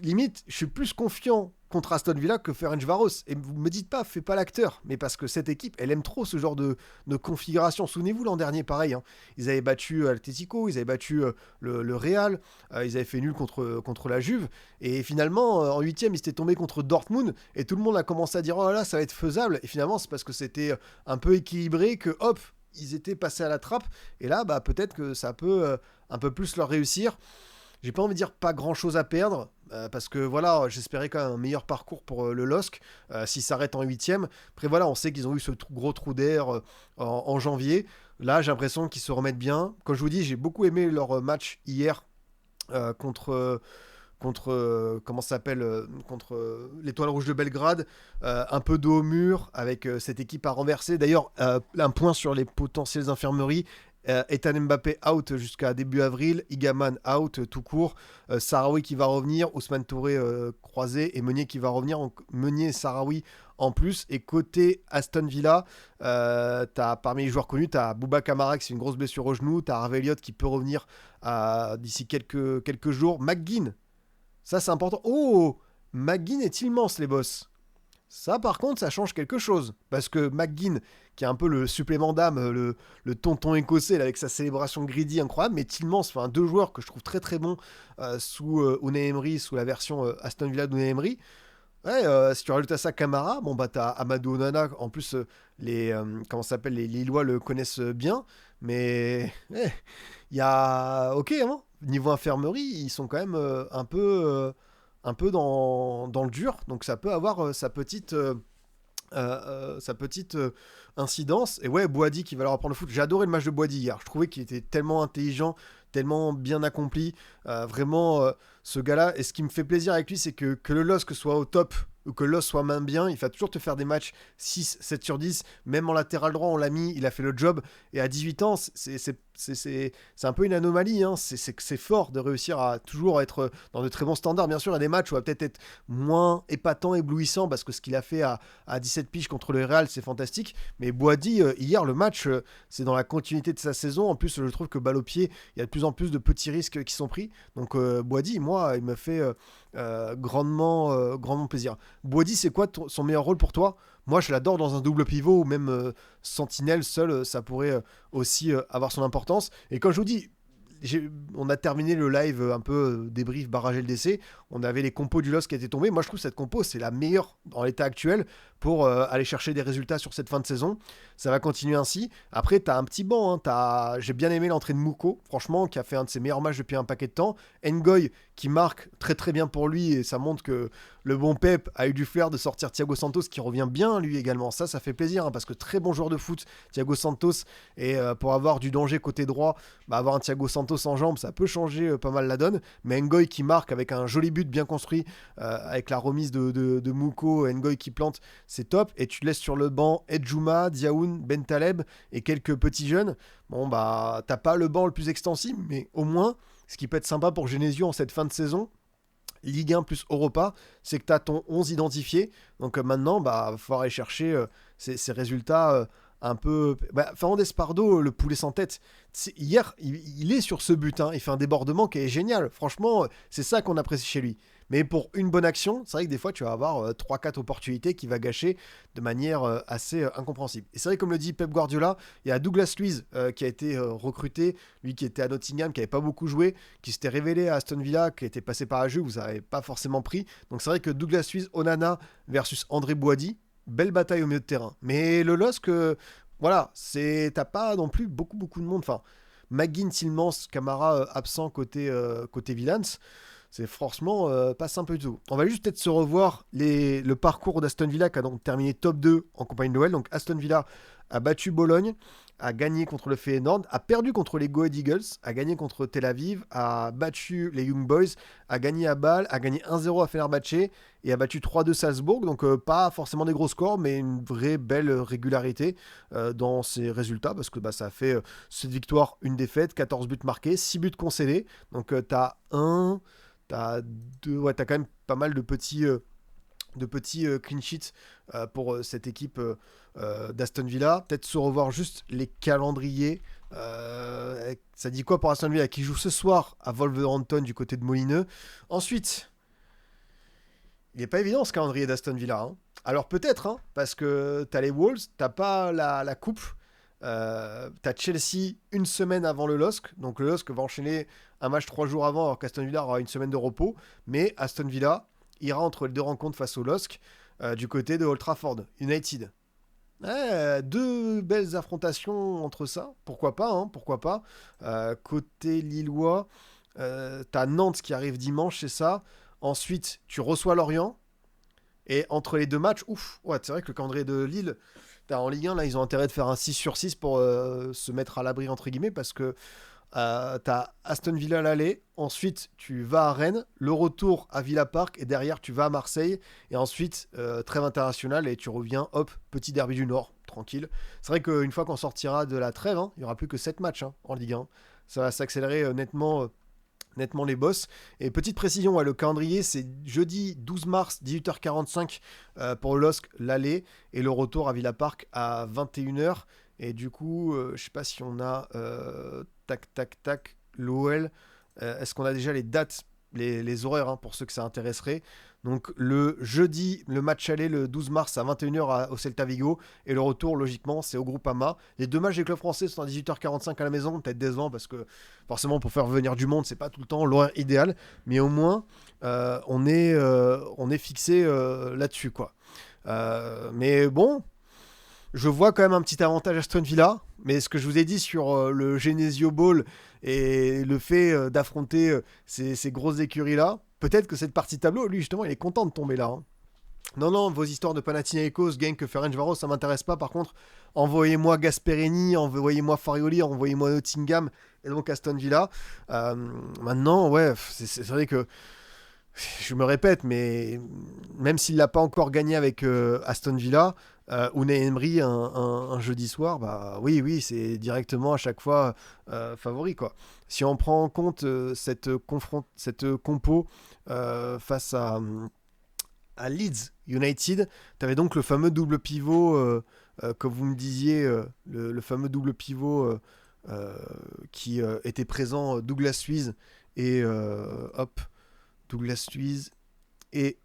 limite, je suis plus confiant contre Aston Villa que Ferencvaros. Et vous me dites pas, fais pas l'acteur, mais parce que cette équipe, elle aime trop ce genre de configuration. Souvenez-vous l'an dernier, pareil, hein, ils avaient battu Atletico, ils avaient battu le Real, ils avaient fait nul contre la Juve, et finalement, en 8ème, ils étaient tombés contre Dortmund, et tout le monde a commencé à dire, oh là là, ça va être faisable, et finalement, c'est parce que c'était un peu équilibré que, hop, ils étaient passés à la trappe, et là, bah, peut-être que ça peut un peu plus leur réussir. J'ai pas envie de dire pas grand chose à perdre, parce que voilà, j'espérais quand même un meilleur parcours pour le LOSC, s'ils s'arrêtent en 8ème. Après voilà, on sait qu'ils ont eu ce gros trou d'air en janvier. Là, j'ai l'impression qu'ils se remettent bien. Comme je vous dis, j'ai beaucoup aimé leur match hier contre comment ça s'appelle contre l'Étoile Rouge de Belgrade, un peu dos au mur avec cette équipe à renverser. D'ailleurs, un point sur les potentielles infirmeries. Ethan Mbappé out jusqu'à début avril, Igaman out tout court, Sahraoui qui va revenir, Ousmane Touré croisé et Meunier qui va revenir, Meunier et Sahraoui en plus. Et côté Aston Villa, t'as, parmi les joueurs connus, t'as Bouba Kamara qui c'est une grosse blessure au genou, t'as Harvey Elliott qui peut revenir d'ici quelques jours, McGinn, ça c'est important. Oh, McGinn est immense les boss. Ça, par contre, ça change quelque chose. Parce que McGinn, qui est un peu le supplément d'âme, le tonton écossais, là, avec sa célébration greedy incroyable, mais Tillmans, enfin, deux joueurs que je trouve très très bons sous Unai Emery, sous la version Aston Villa d'Unai Emery. Ouais, si tu rajoutes à ça Camara, bon bah t'as Amadou Onana, en plus comment ça s'appelle, les Lillois le connaissent bien, mais ouais, il y a, ok, hein, niveau infirmerie, ils sont quand même un peu dans le dur, donc ça peut avoir sa petite incidence. Et ouais, Boadi qui va leur apprendre le foot. J'ai adoré le match de Boadi hier. Je trouvais qu'il était tellement intelligent, tellement bien accompli. Vraiment, ce gars-là. Et ce qui me fait plaisir avec lui, c'est que le LOSC soit au top ou que le LOSC soit main bien, il va toujours te faire des matchs 6, 7 sur 10. Même en latéral droit, on l'a mis, il a fait le job. Et à 18 ans, c'est un peu une anomalie. Hein. C'est fort de réussir à toujours être dans de très bons standards. Bien sûr, il y a des matchs où il va peut-être être moins épatant, éblouissant, parce que ce qu'il a fait à 17 piges contre le Real, c'est fantastique. Mais Boadi, hier, le match, c'est dans la continuité de sa saison. En plus, je trouve que balle au pied, il y a de plus en plus de petits risques qui sont pris. Donc, Boadi, moi, il me fait grandement plaisir. Boadi, c'est quoi son meilleur rôle pour toi? Moi, je l'adore dans un double pivot ou même sentinelle seul, ça pourrait aussi avoir son importance. Et quand je vous dis, on a terminé le live un peu débrief barrage LDC, on avait les compos du LOS qui étaient tombés. Moi je trouve cette compo c'est la meilleure dans l'état actuel pour aller chercher des résultats sur cette fin de saison. Ça va continuer ainsi. Après t'as un petit banc, hein. J'ai bien aimé l'entrée de Mouko, franchement, qui a fait un de ses meilleurs matchs depuis un paquet de temps. Ngoy qui marque très très bien pour lui et ça montre que le bon Pep a eu du flair de sortir Thiago Santos qui revient bien lui également. Ça fait plaisir, hein, parce que très bon joueur de foot Thiago Santos, et pour avoir du danger côté droit, avoir un Thiago Santos en jambes, ça peut changer pas mal la donne. Mais Ngoy qui marque avec un joli but bien construit, avec la remise de Mouko, Ngoy qui plante, c'est top. Et tu te laisses sur le banc Edjouma, Diaoun, Bentaleb et quelques petits jeunes. Bon bah t'as pas le banc le plus extensible, mais au moins ce qui peut être sympa pour Genesio en cette fin de saison, Ligue 1 plus Europa, c'est que tu as ton 11 identifié. Donc maintenant, il va falloir aller chercher ces résultats un peu... Fernand Espardo, le poulet sans tête, hier, il est sur ce but. Hein. Il fait un débordement qui est génial. Franchement, c'est ça qu'on apprécie chez lui. Mais pour une bonne action, c'est vrai que des fois, tu vas avoir 3-4 opportunités qui va gâcher de manière assez incompréhensible. Et c'est vrai, comme le dit Pep Guardiola, il y a Douglas Luiz qui a été recruté, lui qui était à Nottingham, qui n'avait pas beaucoup joué, qui s'était révélé à Aston Villa, qui était passé par la Juve, vous n'avez pas forcément pris. Donc c'est vrai que Douglas Luiz, Onana versus André Boadi, belle bataille au milieu de terrain. Mais le LOSC, voilà, t'as pas non plus beaucoup de monde. Enfin, McGinn, Tillmans, Camara absent côté Villans. C'est franchement pas simple du tout. On va juste peut-être se revoir le parcours d'Aston Villa qui a donc terminé top 2 en compagnie de l'OL. Donc Aston Villa a battu Bologne, a gagné contre le Feyenoord, a perdu contre les Go Ahead Eagles, a gagné contre Tel Aviv, a battu les Young Boys, a gagné à Bâle, a gagné 1-0 à Fenerbahçe et a battu 3-2 Salzbourg. Donc pas forcément des gros scores, mais une vraie belle régularité dans ses résultats, parce que ça fait 7 victoires, une défaite, 14 buts marqués, 6 buts concédés. Donc t'as quand même pas mal de petits clean sheets pour cette équipe d'Aston Villa. Peut-être se revoir juste les calendriers. Ça dit quoi pour Aston Villa qui joue ce soir à Wolverhampton du côté de Molineux. Ensuite, il n'est pas évident ce calendrier d'Aston Villa. Hein. Alors peut-être, hein, parce que t'as les Wolves, t'as pas la coupe. T'as Chelsea une semaine avant le LOSC, donc le LOSC va enchaîner un match 3 jours avant, alors qu'Aston Villa aura une semaine de repos, mais Aston Villa ira entre les deux rencontres face au LOSC du côté de Old Trafford United. Deux belles affrontations entre ça, pourquoi pas, hein, pourquoi pas. Côté lillois, t'as Nantes qui arrive dimanche, c'est ça. Ensuite, tu reçois Lorient. Et entre les deux matchs, ouf, ouais, c'est vrai que le calendrier de Lille, En Ligue 1, là, ils ont intérêt de faire un 6 sur 6 pour se mettre à l'abri, entre guillemets, parce que t'as Aston Villa à l'aller, ensuite tu vas à Rennes, le retour à Villa Park, et derrière tu vas à Marseille, et ensuite trêve internationale, et tu reviens, hop, petit derby du Nord, tranquille. C'est vrai qu'une fois qu'on sortira de la trêve, hein, il n'y aura plus que 7 matchs en Ligue 1. Ça va s'accélérer nettement les boss. Et petite précision, le calendrier, c'est jeudi 12 mars, 18h45 pour le LOSC, l'aller, et le retour à Villa Park à 21h. Et du coup, je sais pas si on a tac, l'OL. Est-ce qu'on a déjà les dates, les horaires pour ceux que ça intéresserait. Donc le jeudi, le match aller le 12 mars à 21h au Celta Vigo. Et le retour, logiquement, c'est au Groupama. Les deux matchs des clubs français sont à 18h45 à la maison. Peut-être décevant parce que forcément, pour faire venir du monde, c'est pas tout le temps l'horaire idéal. Mais au moins, on est fixé là-dessus, quoi. Mais bon, je vois quand même un petit avantage à Aston Villa, mais ce que je vous ai dit sur le Genesio Bowl et le fait d'affronter ces grosses écuries-là, peut-être que cette partie tableau, lui justement, il est content de tomber là. Non, vos histoires de Panathinaikos, Genk, Ferencvaros, ça m'intéresse pas. Par contre, envoyez-moi Gasperini, envoyez-moi Farioli, envoyez-moi Nottingham et donc Aston Villa. Maintenant, ouais, c'est vrai que je me répète, mais même s'il l'a pas encore gagné avec Aston Villa, Unai Emery un jeudi soir, bah oui, c'est directement à chaque fois favori, quoi. Si on prend en compte cette compo face à Leeds United, tu avais donc le fameux double pivot que vous me disiez, le fameux double pivot qui était présent, Douglas Luiz et Douglas Luiz et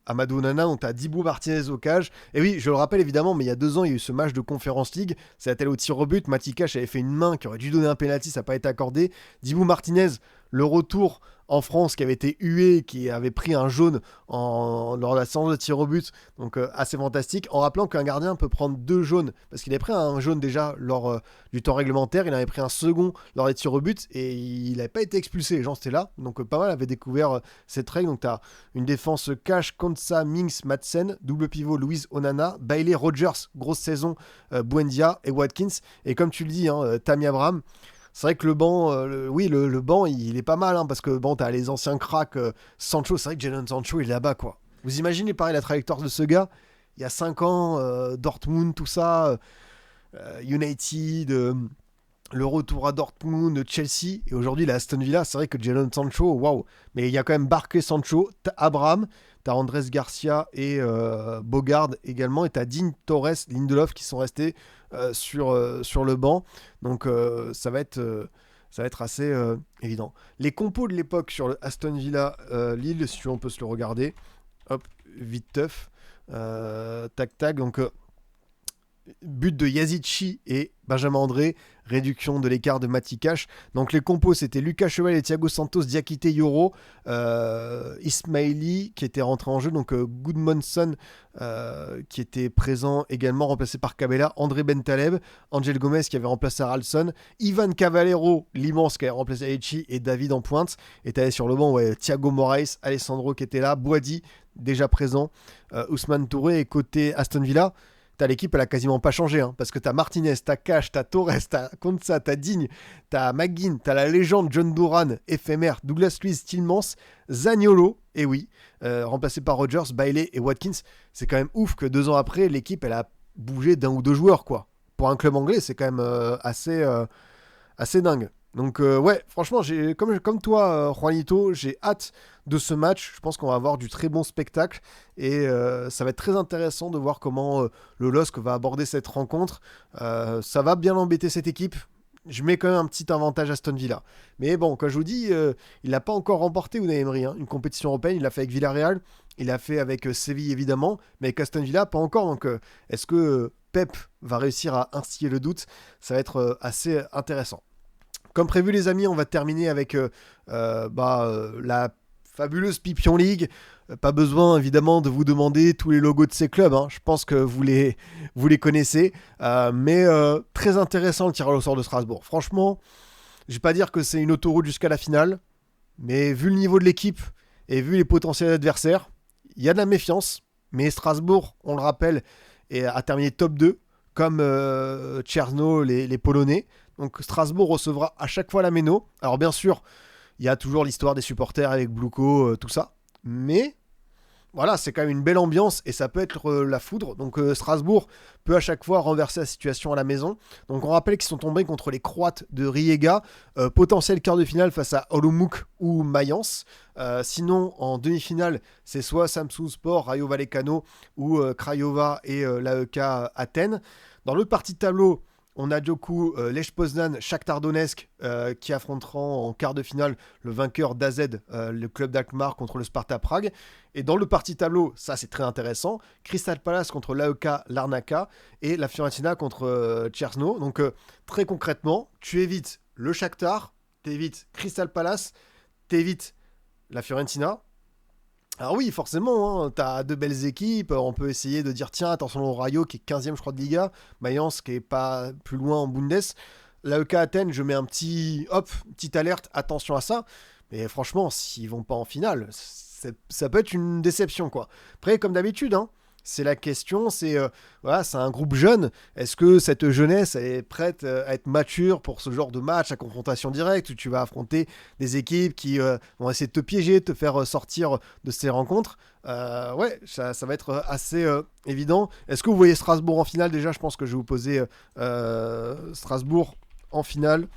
Amadou Onana, donc t'as Dibou Martinez au cage. Et oui, je le rappelle évidemment, mais il y a 2 ans, il y a eu ce match de Conference League. Ça a été au tir au but. Mati Cash avait fait une main qui aurait dû donner un penalty, ça n'a pas été accordé. Dibou Martinez, le retour en France, qui avait été hué, qui avait pris un jaune lors de la séance de tir au but, donc assez fantastique. En rappelant qu'un gardien peut prendre 2 jaunes, parce qu'il avait pris un jaune déjà lors du temps réglementaire, il avait pris un second lors des tirs au but, et il n'avait pas été expulsé. Les gens étaient là, donc pas mal avaient découvert cette règle. Donc tu as une défense Cash, Konsa, Minks, Madsen, double pivot Louise Onana, Bailey, Rogers, grosse saison, Buendia et Watkins. Et comme tu le dis, Tammy Abraham. C'est vrai que le banc, le banc, il est pas mal, parce que bon, t'as les anciens cracks, Sancho, c'est vrai que Jadon Sancho, il est là-bas, quoi. Vous imaginez, pareil, la trajectoire de ce gars, il y a 5 ans, Dortmund, tout ça, United, le retour à Dortmund, Chelsea, et aujourd'hui, la Aston Villa, c'est vrai que Jadon Sancho, waouh. Mais il y a quand même Barkley, Sancho, t'as Abraham, t'as Andrés Garcia et Bogard également, et t'as Dean Torres, Lindelof qui sont restés sur le banc. Donc ça va être assez évident. Les compos de l'époque sur le Aston Villa Lille, si on peut se le regarder. Hop, vite teuf. Tac. Donc but de Yazici et Benjamin André, réduction de l'écart de Mati Cash. Donc les compos, c'était Lucas Cheval et Thiago Santos, Diakité Yoro, Ismaili qui était rentré en jeu, donc Goodmanson qui était présent également, remplacé par Cabella, André Bentaleb, Angel Gomez qui avait remplacé Haralson, Ivan Cavallero, l'immense qui avait remplacé Aichi, et David en pointe. Et t'avais sur le banc Thiago Moraes, Alessandro qui était là, Boadi déjà présent, Ousmane Touré. Et côté Aston Villa, l'équipe, elle a quasiment pas changé, parce que t'as Martinez, t'as Cash, t'as Torres, t'as Konsa, t'as Digne, t'as McGinn, t'as la légende John Duran, éphémère, Douglas Luiz, Tillmans, Zaniolo, et oui, remplacé par Rogers, Bailey et Watkins. C'est quand même ouf que 2 ans après, l'équipe, elle a bougé d'1 ou 2 joueurs, quoi. Pour un club anglais, c'est quand même assez dingue. Donc ouais, franchement, comme toi, Juanito, j'ai hâte de ce match. Je pense qu'on va avoir du très bon spectacle et ça va être très intéressant de voir comment le LOSC va aborder cette rencontre. Ça va bien embêter cette équipe. Je mets quand même un petit avantage à Aston Villa. Mais bon, comme je vous dis, il n'a pas encore remporté Unai Emery, une compétition européenne. Il l'a fait avec Villarreal, il l'a fait avec Séville évidemment, mais avec Aston Villa, pas encore. Donc est-ce que Pep va réussir à instiller le doute? Ça va être assez intéressant. Comme prévu les amis, on va terminer avec la fabuleuse Pipion League. Pas besoin évidemment de vous demander tous les logos de ces clubs, je pense que vous les connaissez. Mais très intéressant le tirage au sort de Strasbourg. Franchement, je vais pas dire que c'est une autoroute jusqu'à la finale, mais vu le niveau de l'équipe et vu les potentiels adversaires, il y a de la méfiance. Mais Strasbourg, on le rappelle, et a terminé top 2, comme Tcherno, les Polonais. Donc Strasbourg recevra à chaque fois la Méno. Alors bien sûr, il y a toujours l'histoire des supporters avec Blouko, tout ça. Mais voilà, c'est quand même une belle ambiance et ça peut être la foudre. Donc Strasbourg peut à chaque fois renverser la situation à la maison. Donc on rappelle qu'ils sont tombés contre les Croates de Rijeka, potentiel quart de finale face à Olomouc ou Mayence. Sinon, en demi-finale, c'est soit Samsunspor, Rayo Vallecano ou Craiova et l'AEK Athènes. Dans l'autre partie de tableau, on a du coup Lech Poznan, Shakhtar Donetsk qui affronteront en quart de finale le vainqueur d'AZ, le club d'Alkmaar contre le Sparta Prague. Et dans le parti tableau, ça c'est très intéressant, Crystal Palace contre l'AEK Larnaca et la Fiorentina contre Tchersno. Donc très concrètement, tu évites le Shakhtar, tu évites Crystal Palace, tu évites la Fiorentina. Alors oui, forcément, hein, t'as deux belles équipes, on peut essayer de dire tiens, attention au Rayo qui est 15e je crois de Liga, Mayence qui est pas plus loin en Bundes, l'AEK Athènes, je mets un petit, hop, petite alerte, attention à ça, mais franchement, s'ils vont pas en finale, ça peut être une déception quoi. Après, comme d'habitude, hein, c'est la question, voilà, c'est un groupe jeune. Est-ce que cette jeunesse est prête à être mature pour ce genre de match à confrontation directe où tu vas affronter des équipes qui vont essayer de te piéger, de te faire sortir de ces rencontres. Ouais, ça va être assez évident. Est-ce que vous voyez Strasbourg en finale? Déjà, je pense que je vais vous poser Strasbourg en finale.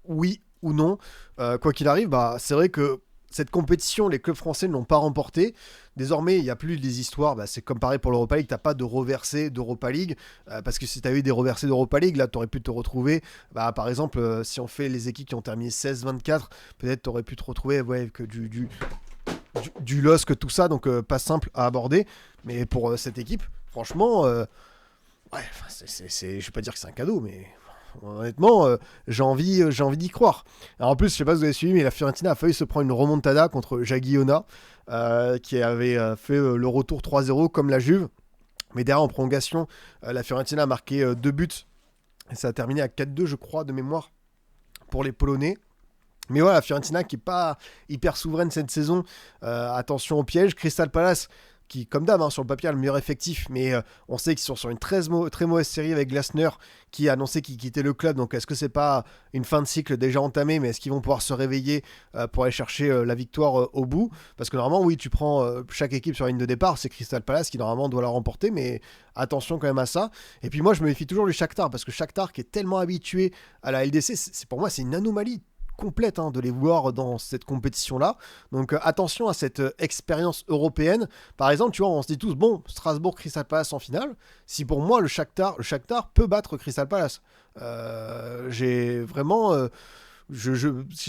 Oui ou non. Quoi qu'il arrive, bah, c'est vrai que cette compétition, les clubs français ne l'ont pas remportée. Désormais, il n'y a plus des histoires. Bah, c'est comme pareil pour l'Europa League. Tu n'as pas de reversé d'Europa League. Parce que si tu as eu des reversés d'Europa League, là, tu aurais pu te retrouver. Bah, par exemple, si on fait les équipes qui ont terminé 16-24, peut-être tu aurais pu te retrouver avec du LOSC, tout ça. Donc, pas simple à aborder. Mais pour cette équipe, franchement, ouais, je ne vais pas dire que c'est un cadeau, mais honnêtement, j'ai envie d'y croire. Alors en plus, je sais pas si vous avez suivi, mais la Fiorentina a failli se prendre une remontada contre Jagiona, qui avait fait le retour 3-0 comme la Juve. Mais derrière, en prolongation, la Fiorentina a marqué 2 buts. Et ça a terminé à 4-2, je crois, de mémoire, pour les Polonais. Mais voilà, la Fiorentina qui n'est pas hyper souveraine cette saison. Attention au piège. Crystal Palace qui, comme d'hab, hein, sur le papier, a le meilleur effectif, mais on sait qu'ils sont sur une très mauvaise série avec Glasner qui a annoncé qu'il quittait le club. Donc est-ce que c'est pas une fin de cycle déjà entamée, mais est-ce qu'ils vont pouvoir se réveiller pour aller chercher la victoire au bout? Parce que normalement, oui, tu prends chaque équipe sur la ligne de départ, c'est Crystal Palace qui normalement doit la remporter, mais attention quand même à ça. Et puis moi, je me méfie toujours du Shakhtar, parce que Shakhtar qui est tellement habitué à la LDC, pour moi, c'est une anomalie complète de les voir dans cette compétition-là. Donc attention à cette expérience européenne. Par exemple, tu vois, on se dit tous, bon, Strasbourg, Crystal Palace en finale. Si pour moi, le Shakhtar peut battre Crystal Palace. J'ai vraiment... si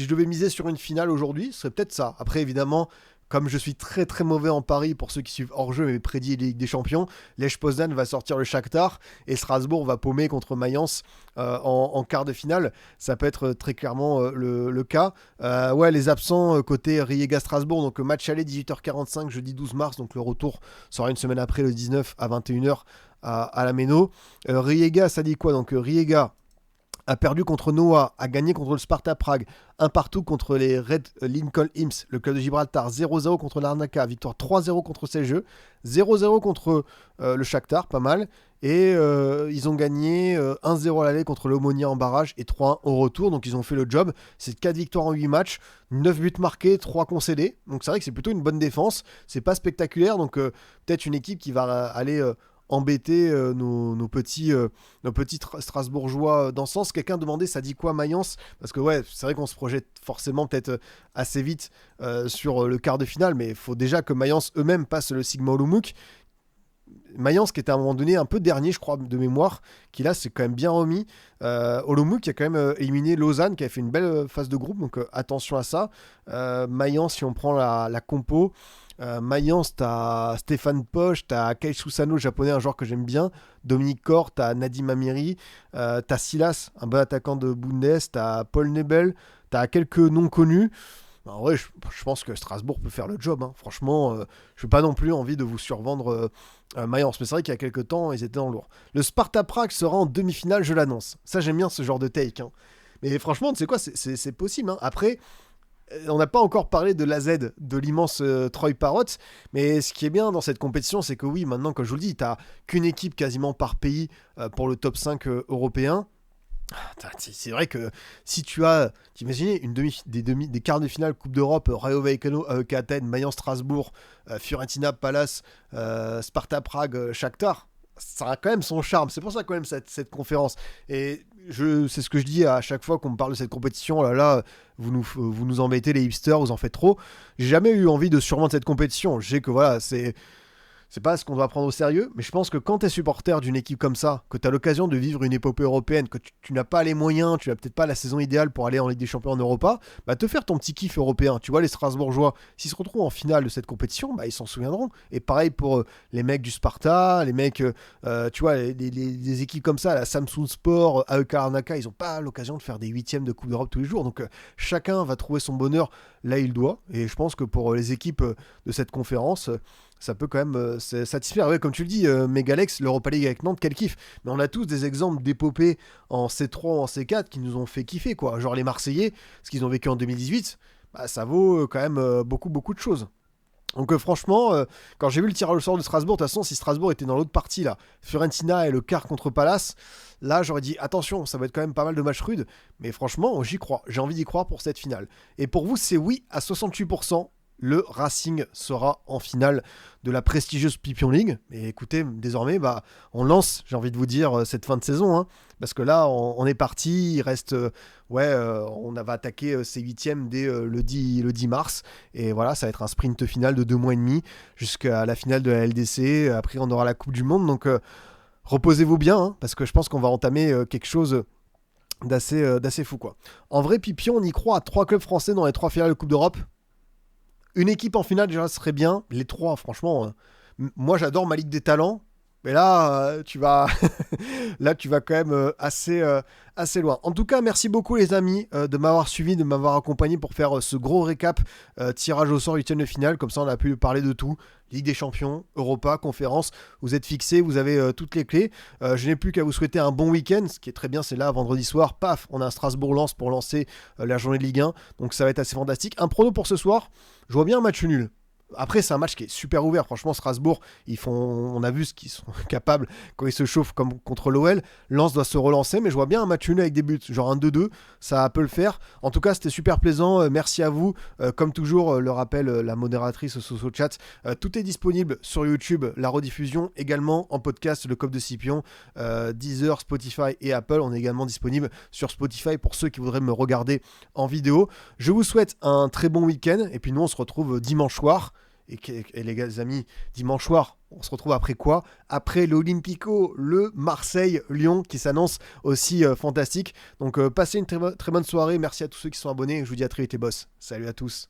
je devais miser sur une finale aujourd'hui, ce serait peut-être ça. Après, évidemment, comme je suis très très mauvais en Paris, pour ceux qui suivent hors-jeu et prédits Ligue des Champions, Lech Poznan va sortir le Shakhtar et Strasbourg va paumer contre Mayence en quart de finale. Ça peut être très clairement le cas. Ouais, les absents côté Rijeka-Strasbourg, donc match aller 18h45 jeudi 12 mars, donc le retour sera une semaine après le 19 à 21h à la Méno. Rijeka, ça dit quoi? Donc Rijeka a perdu contre Noah, a gagné contre le Sparta Prague, un partout contre les Red Lincoln Imps, le club de Gibraltar, 0-0 contre l'Arnaca, victoire 3-0 contre CGE, 0-0 contre le Shakhtar, pas mal, et ils ont gagné 1-0 à l'aller contre l'Omonia en barrage et 3-1 au retour, donc ils ont fait le job. C'est 4 victoires en 8 matchs, 9 buts marqués, 3 concédés, donc c'est vrai que c'est plutôt une bonne défense, c'est pas spectaculaire, donc peut-être une équipe qui va aller... embêter nos petits Strasbourgeois dans ce sens. Quelqu'un demandait ça dit quoi Mayence? Parce que ouais, c'est vrai qu'on se projette forcément peut-être assez vite sur le quart de finale, mais il faut déjà que Mayence eux-mêmes passent le Sigma Olomouc. Mayence qui était à un moment donné un peu dernier, je crois, de mémoire, qui là s'est quand même bien remis. Olomouc qui a quand même éliminé Lausanne, qui a fait une belle phase de groupe, donc attention à ça. Mayence, si on prend la compo, Mayence, t'as Stéphane Poche, t'as Kei Susano, japonais, un joueur que j'aime bien, Dominique Kor, t'as Nadim Amiri, t'as Silas, un bon attaquant de Bundes, t'as Paul Nebel, t'as quelques noms connus. En vrai, je pense que Strasbourg peut faire le job. Hein. Franchement, je n'ai pas non plus envie de vous survendre Mayence. Mais c'est vrai qu'il y a quelques temps, ils étaient dans le lourd. Le Sparta Prague sera en demi-finale, je l'annonce. Ça, j'aime bien ce genre de take. Hein. Mais franchement, tu sais quoi, c'est possible. Hein. Après, On n'a pas encore parlé de l'AZ, de l'immense Troy Parrott, mais ce qui est bien dans cette compétition, c'est que oui, maintenant, comme je vous le dis, tu n'as qu'une équipe quasiment par pays pour le top 5 européen. C'est vrai que si tu as, t'imagines, des quarts de finale Coupe d'Europe, Rayo Vallecano, AEK Athènes, Mayence Strasbourg, Fiorentina, Palace, Sparta Prague, Shakhtar, ça a quand même son charme. C'est pour ça quand même cette conférence. Et c'est ce que je dis à chaque fois qu'on me parle de cette compétition. Oh là là, vous nous embêtez les hipsters, vous en faites trop. J'ai jamais eu envie de surmonter cette compétition. Je sais que voilà, c'est pas ce qu'on doit prendre au sérieux, mais je pense que quand tu es supporter d'une équipe comme ça, que tu as l'occasion de vivre une épopée européenne, que tu n'as pas les moyens, tu n'as peut-être pas la saison idéale pour aller en Ligue des Champions en Europa, bah te faire ton petit kiff européen. Tu vois, les Strasbourgeois, s'ils se retrouvent en finale de cette compétition, bah ils s'en souviendront. Et pareil pour les mecs du Sparta, les mecs, tu vois, les équipes comme ça, la Samsung Sport, AEK Larnaca, ils n'ont pas l'occasion de faire des huitièmes de Coupe d'Europe tous les jours. Donc chacun va trouver son bonheur là il doit. Et je pense que pour les équipes de cette conférence, ça peut quand même satisfaire. Ouais, comme tu le dis, Megalex, l'Europa League avec Nantes, quel kiff. Mais on a tous des exemples d'épopées en C3 ou en C4 qui nous ont fait kiffer, quoi. Genre les Marseillais, ce qu'ils ont vécu en 2018, bah, ça vaut quand même beaucoup, beaucoup de choses. Donc franchement, quand j'ai vu le tirage au sort de Strasbourg, de toute façon, si Strasbourg était dans l'autre partie, là, Fiorentina et le quart contre Palace, là, j'aurais dit, attention, ça va être quand même pas mal de matchs rudes. Mais franchement, j'y crois. J'ai envie d'y croire pour cette finale. Et pour vous, c'est oui à 68%. Le Racing sera en finale de la prestigieuse Pipion League. Et écoutez, désormais, bah, on lance, j'ai envie de vous dire, cette fin de saison. Hein, parce que là, on est parti. Il reste... on va attaquer ces huitièmes dès le 10 mars. Et voilà, ça va être un sprint final de 2 mois et demi jusqu'à la finale de la LDC. Après, on aura la Coupe du Monde. Donc, reposez-vous bien, hein, parce que je pense qu'on va entamer quelque chose d'assez fou, quoi. En vrai, Pipion, on y croit à 3 clubs français dans les 3 finales de Coupe d'Europe. Une équipe en finale, déjà, serait bien. Les 3, franchement, moi, j'adore ma Ligue des Talents. Mais là, tu vas là, tu vas quand même assez loin. En tout cas, merci beaucoup les amis de m'avoir suivi, de m'avoir accompagné pour faire ce gros récap tirage au sort huitième de finale. Comme ça, on a pu parler de tout. Ligue des Champions, Europa, conférence. Vous êtes fixés, vous avez toutes les clés. Je n'ai plus qu'à vous souhaiter un bon week-end. Ce qui est très bien, c'est là, vendredi soir, paf, on a un Strasbourg-Lens pour lancer la journée de Ligue 1. Donc ça va être assez fantastique. Un prono pour ce soir, je vois bien un match nul. Après, c'est un match qui est super ouvert. Franchement, Strasbourg, on a vu ce qu'ils sont capables quand ils se chauffent comme contre l'OL. Lens doit se relancer, mais je vois bien un match nul avec des buts. Genre un 2-2, ça peut le faire. En tout cas, c'était super plaisant. Merci à vous. Comme toujours, le rappel, la modératrice au chat. Tout est disponible sur YouTube, la rediffusion également en podcast, le COP de Scipion, Deezer, Spotify et Apple. On est également disponible sur Spotify pour ceux qui voudraient me regarder en vidéo. Je vous souhaite un très bon week-end. Et puis nous, on se retrouve dimanche soir. Et les amis, dimanche soir, on se retrouve après quoi? Après l'Olympico, le Marseille-Lyon qui s'annonce aussi fantastique. Donc passez une très bonne soirée. Merci à tous ceux qui sont abonnés. Je vous dis à très vite les boss. Salut à tous.